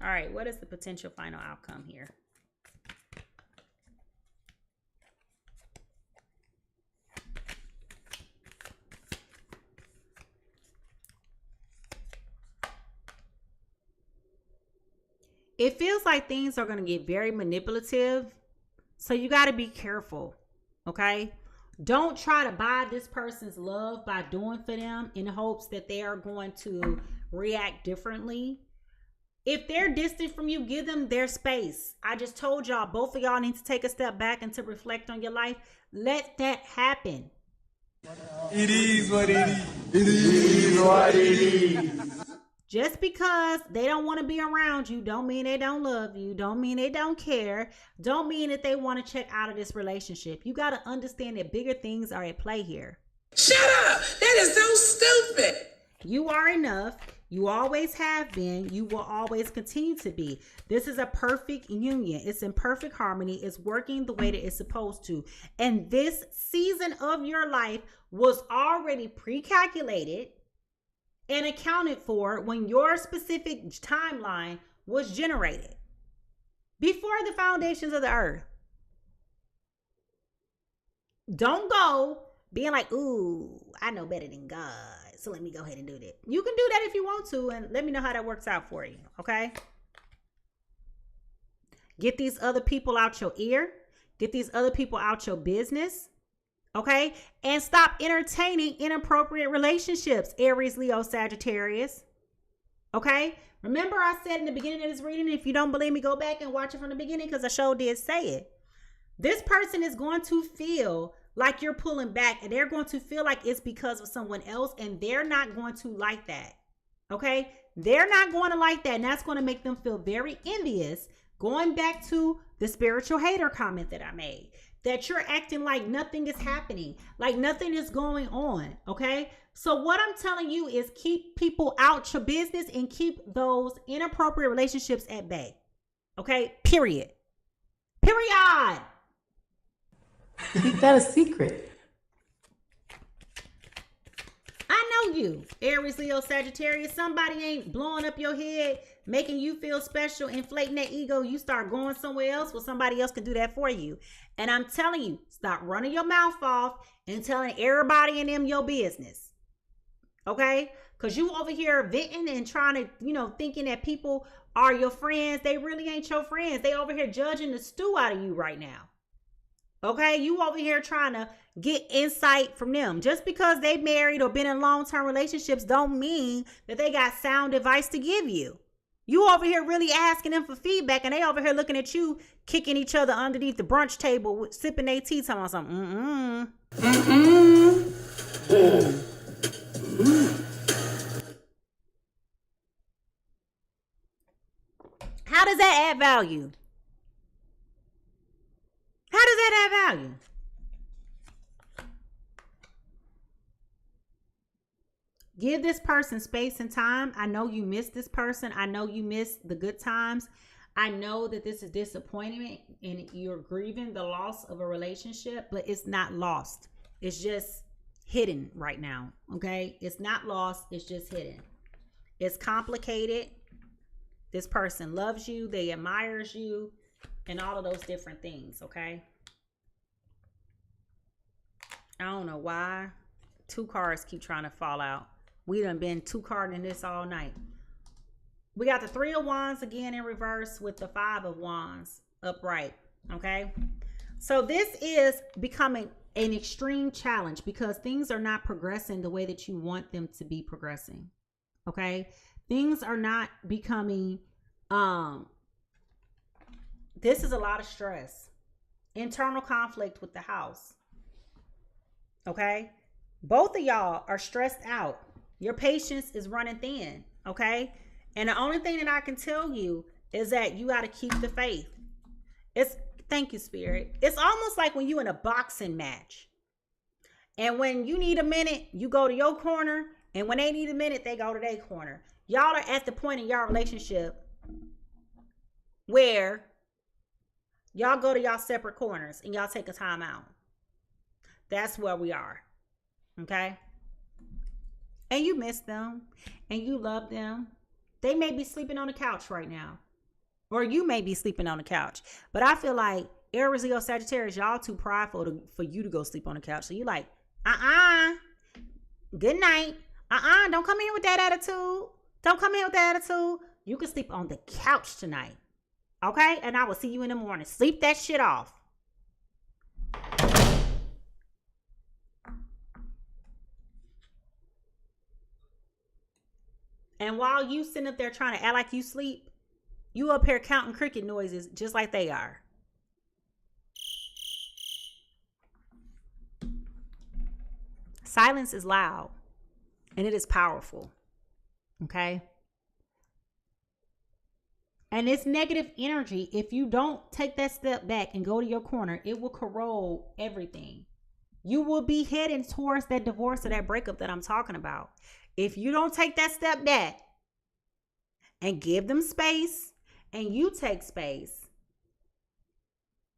All right, what is the potential final outcome here? It feels like things are going to get very manipulative, so you got to be careful, okay? Don't try to buy this person's love by doing for them in hopes that they are going to react differently. If they're distant from you, give them their space. I just told y'all, both of y'all need to take a step back and to reflect on your life. Let that happen. It is what it is. It is what it is. Just because they don't want to be around you don't mean they don't love you. Don't mean they don't care. Don't mean that they want to check out of this relationship. You got to understand that bigger things are at play here. Shut up! That is so stupid. You are enough. You always have been. You will always continue to be. This is a perfect union. It's in perfect harmony. It's working the way that it's supposed to. And this season of your life was already pre-calculated and accounted for when your specific timeline was generated before the foundations of the earth. Don't go being like, ooh, I know better than God, so let me go ahead and do that. You can do that if you want to, and let me know how that works out for you, okay? Get these other people out your ear. Get these other people out your business, okay? And stop entertaining inappropriate relationships, Aries, Leo, Sagittarius, okay? Remember I said in the beginning of this reading, if you don't believe me, go back and watch it from the beginning because I sure did say it. This person is going to feel like you're pulling back, and they're going to feel like it's because of someone else, and they're not going to like that, okay? They're not going to like that, and that's going to make them feel very envious. Going back to the spiritual hater comment that I made, that you're acting like nothing is happening, like nothing is going on, okay? So what I'm telling you is keep people out your business and keep those inappropriate relationships at bay, okay? Period. Period. Keep that a secret. I know you, Aries, Leo, Sagittarius. Somebody ain't blowing up your head, making you feel special, inflating that ego. You start going somewhere else where somebody else can do that for you. And I'm telling you, stop running your mouth off and telling everybody in them your business. Okay? Because you over here venting and trying to, thinking that people are your friends. They really ain't your friends. They over here judging the stew out of you right now. Okay, you over here trying to get insight from them. Just because they married or been in long-term relationships don't mean that they got sound advice to give you. You over here really asking them for feedback, and they over here looking at you, kicking each other underneath the brunch table, sipping their tea, talking about something. How does that add value? How does that add value? Give this person space and time. I know you miss this person. I know you miss the good times. I know that this is disappointment and you're grieving the loss of a relationship, but it's not lost. It's just hidden right now. Okay? It's not lost. It's just hidden. It's complicated. This person loves you. They admires you. And all of those different things. Okay? I don't know why 2 cards keep trying to fall out. We done been 2-carding this all night. We got the 3 of Wands again in reverse with the 5 of Wands upright. Okay. So this is becoming an extreme challenge because things are not progressing the way that you want them to be progressing. Okay. Things are not becoming, this is a lot of stress, internal conflict with the house. Okay. Both of y'all are stressed out. Your patience is running thin, okay? And the only thing that I can tell you is that you got to keep the faith. Thank you, Spirit. It's almost like when you in a boxing match. And when you need a minute, you go to your corner. And when they need a minute, they go to their corner. Y'all are at the point in your relationship where y'all go to y'all separate corners and y'all take a time out. That's where we are, okay? And you miss them and you love them. They may be sleeping on the couch right now. Or you may be sleeping on the couch. But I feel like Aries, Leo, Sagittarius, y'all too prideful for you to go sleep on the couch. So you like, good night. Don't come here with that attitude. Don't come here with that attitude. You can sleep on the couch tonight. Okay? And I will see you in the morning. Sleep that shit off. And while you sitting up there trying to act like you sleep, you up here counting cricket noises just like they are. Silence is loud and it is powerful. Okay? And it's negative energy. If you don't take that step back and go to your corner, it will corrode everything. You will be heading towards that divorce or that breakup that I'm talking about. If you don't take that step back and give them space and you take space,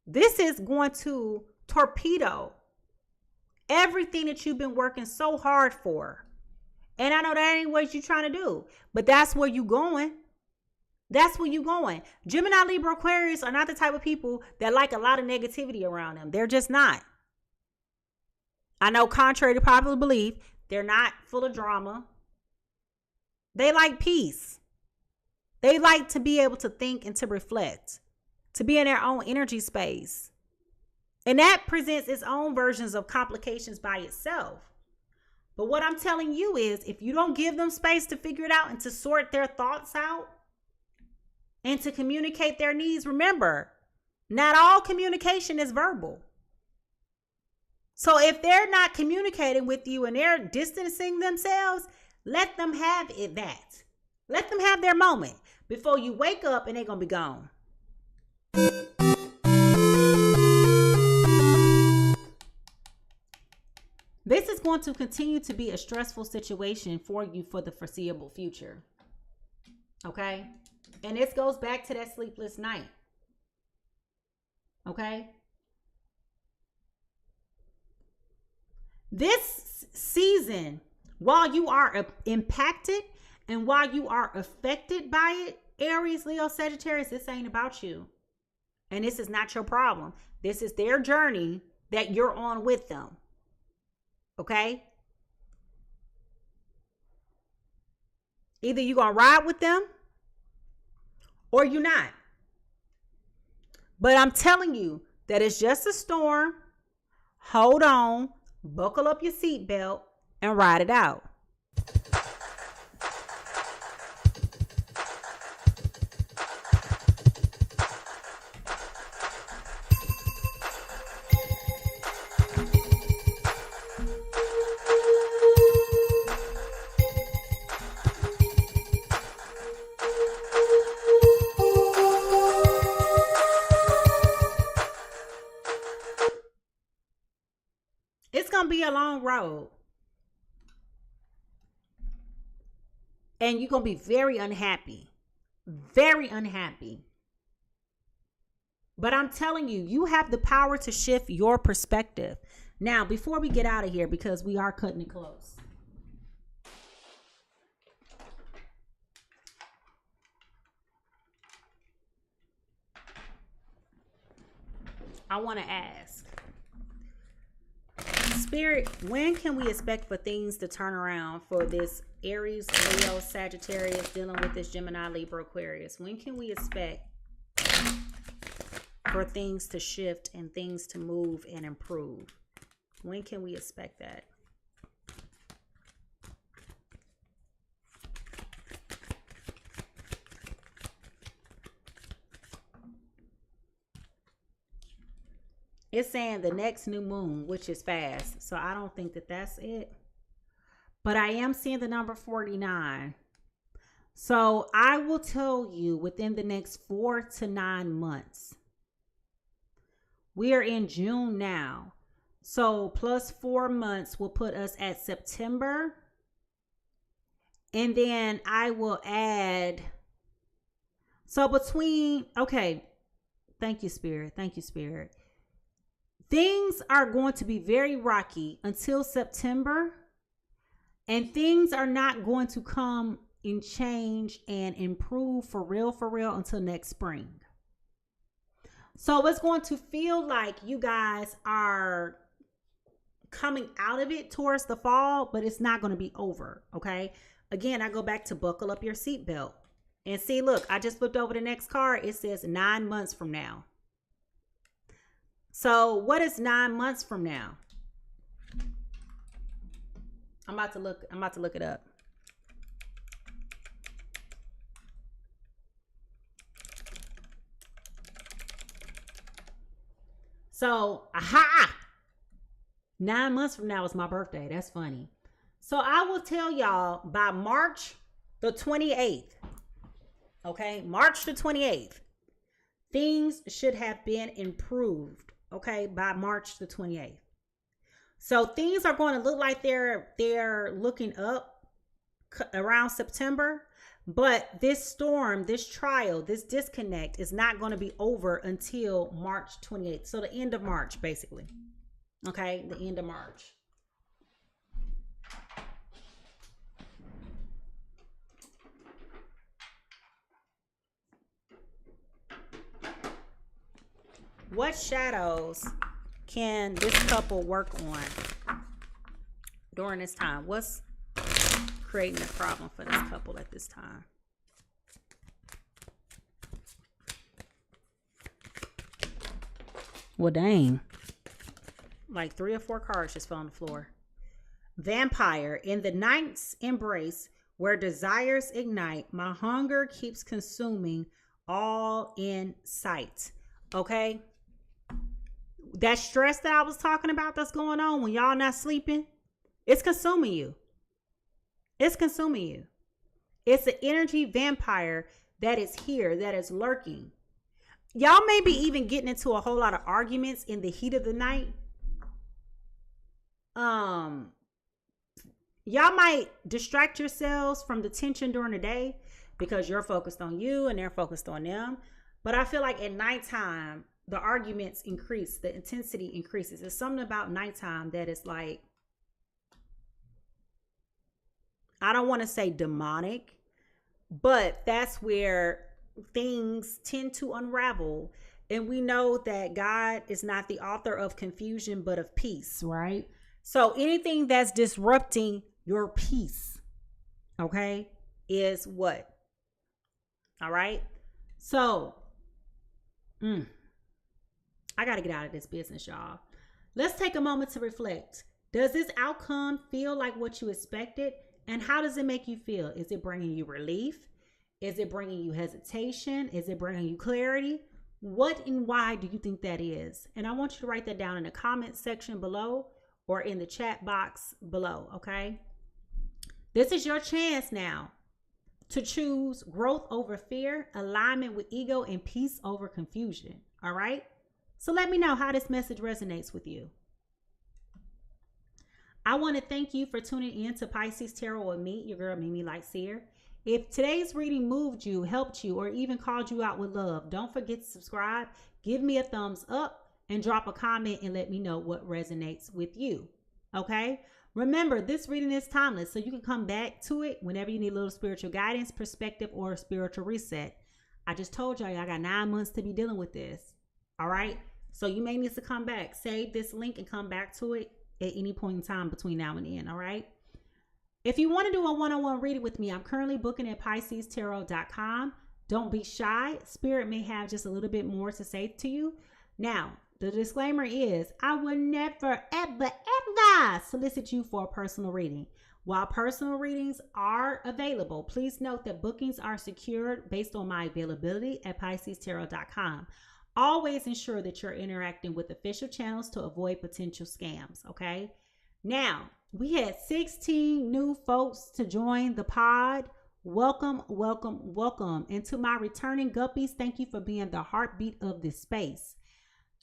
this is going to torpedo everything that you've been working so hard for. And I know that ain't what you're trying to do, but that's where you're going. That's where you're going. Gemini, Libra, Aquarius are not the type of people that like a lot of negativity around them. They're just not. I know, contrary to popular belief, they're not full of drama. They like peace. They like to be able to think and to reflect, to be in their own energy space. And that presents its own versions of complications by itself. But what I'm telling you is, if you don't give them space to figure it out and to sort their thoughts out and to communicate their needs, remember, not all communication is verbal. So if they're not communicating with you and they're distancing themselves, let them have that. Let them have their moment before you wake up and they're going to be gone. This is going to continue to be a stressful situation for you for the foreseeable future. Okay? And this goes back to that sleepless night. Okay? This season, while you are impacted and while you are affected by it, Aries, Leo, Sagittarius, this ain't about you. And this is not your problem. This is their journey that you're on with them. Okay? Either you're going to ride with them or you're not. But I'm telling you that it's just a storm. Hold on, buckle up your seatbelt, and ride it out. It's going to be a long road. And you're going to be very unhappy. Very unhappy. But I'm telling you, you have the power to shift your perspective. Now, before we get out of here, because we are cutting it close, I want to ask, Spirit, when can we expect for things to turn around for this Aries, Leo, Sagittarius dealing with this Gemini, Libra, Aquarius? When can we expect for things to shift and things to move and improve? When can we expect that? It's saying the next new moon, which is fast. So I don't think that that's it. But I am seeing the number 49. So I will tell you within the next 4 to 9 months. We are in June now. So plus 4 months will put us at September. And then I will add. So between, okay. Thank you, Spirit. Thank you, Spirit. Things are going to be very rocky until September, and things are not going to come and change and improve for real until next spring. So it's going to feel like you guys are coming out of it towards the fall, but it's not going to be over, okay? Again, I go back to buckle up your seatbelt. And see, look, I just flipped over the next card. It says 9 months from now. So what is 9 months from now? I'm about to look it up. So, 9 months from now is my birthday. That's funny. So I will tell y'all by March the 28th. Okay, March the 28th. Things should have been improved. Okay, by March the 28th. So things are going to look like they're looking up around September, but this storm, this trial, this disconnect is not going to be over until March 28th. So the end of March, basically. Okay, the end of March. What shadows can this couple work on during this time? What's creating a problem for this couple at this time? Well, dang. Like 3 or 4 cards just fell on the floor. Vampire. In the night's embrace, where desires ignite, my hunger keeps consuming all in sight. Okay? That stress that I was talking about that's going on when y'all not sleeping, it's consuming you. It's consuming you. It's an energy vampire that is here, that is lurking. Y'all may be even getting into a whole lot of arguments in the heat of the night. Y'all might distract yourselves from the tension during the day because you're focused on you and they're focused on them. But I feel like at nighttime, the arguments increase, the intensity increases. There's something about nighttime that is like, I don't want to say demonic, but that's where things tend to unravel. And we know that God is not the author of confusion, but of peace, right? So anything that's disrupting your peace, okay, is what? All right. So, I got to get out of this business, y'all. Let's take a moment to reflect. Does this outcome feel like what you expected? And how does it make you feel? Is it bringing you relief? Is it bringing you hesitation? Is it bringing you clarity? What and why do you think that is? And I want you to write that down in the comment section below or in the chat box below, okay? This is your chance now to choose growth over fear, alignment with ego, and peace over confusion, all right? So let me know how this message resonates with you. I want to thank you for tuning in to PiSeas Tarot with me, your girl, Mimi Lightseer. If today's reading moved you, helped you, or even called you out with love, don't forget to subscribe, give me a thumbs up, and drop a comment and let me know what resonates with you, okay? Remember, this reading is timeless, so you can come back to it whenever you need a little spiritual guidance, perspective, or a spiritual reset. I just told y'all, I got 9 months to be dealing with this, all right? So you may need to come back. Save this link and come back to it at any point in time between now and then, all right? If you want to do a one-on-one reading with me, I'm currently booking at PiSeasTarot.com. Don't be shy. Spirit may have just a little bit more to say to you. Now, the disclaimer is I will never, ever, ever solicit you for a personal reading. While personal readings are available, please note that bookings are secured based on my availability at PiSeasTarot.com. Always ensure that you're interacting with official channels to avoid potential scams, okay? Now, we had 16 new folks to join the pod. Welcome, welcome, welcome. And to my returning guppies, thank you for being the heartbeat of this space.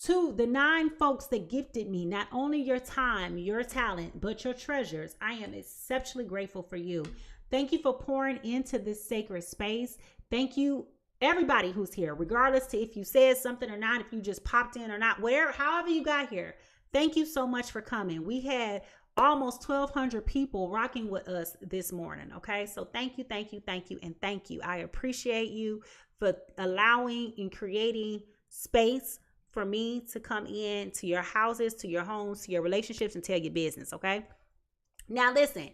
To the 9 folks that gifted me not only your time, your talent, but your treasures, I am exceptionally grateful for you. Thank you for pouring into this sacred space. Thank you, everybody who's here, regardless to if you said something or not, if you just popped in or not, wherever, however you got here. Thank you so much for coming. We had almost 1,200 people rocking with us this morning, okay? So thank you, thank you, thank you, and thank you. I appreciate you for allowing and creating space for me to come in to your houses, to your homes, to your relationships, and tell your business, okay? Now listen,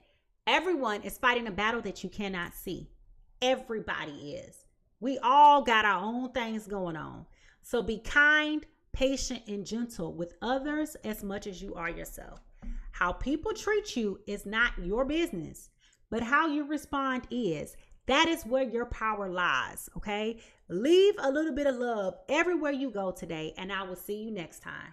everyone is fighting a battle that you cannot see. Everybody is. We all got our own things going on. So be kind, patient, and gentle with others as much as you are yourself. How people treat you is not your business, but how you respond is. That is where your power lies, okay? Leave a little bit of love everywhere you go today, and I will see you next time.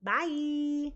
Bye.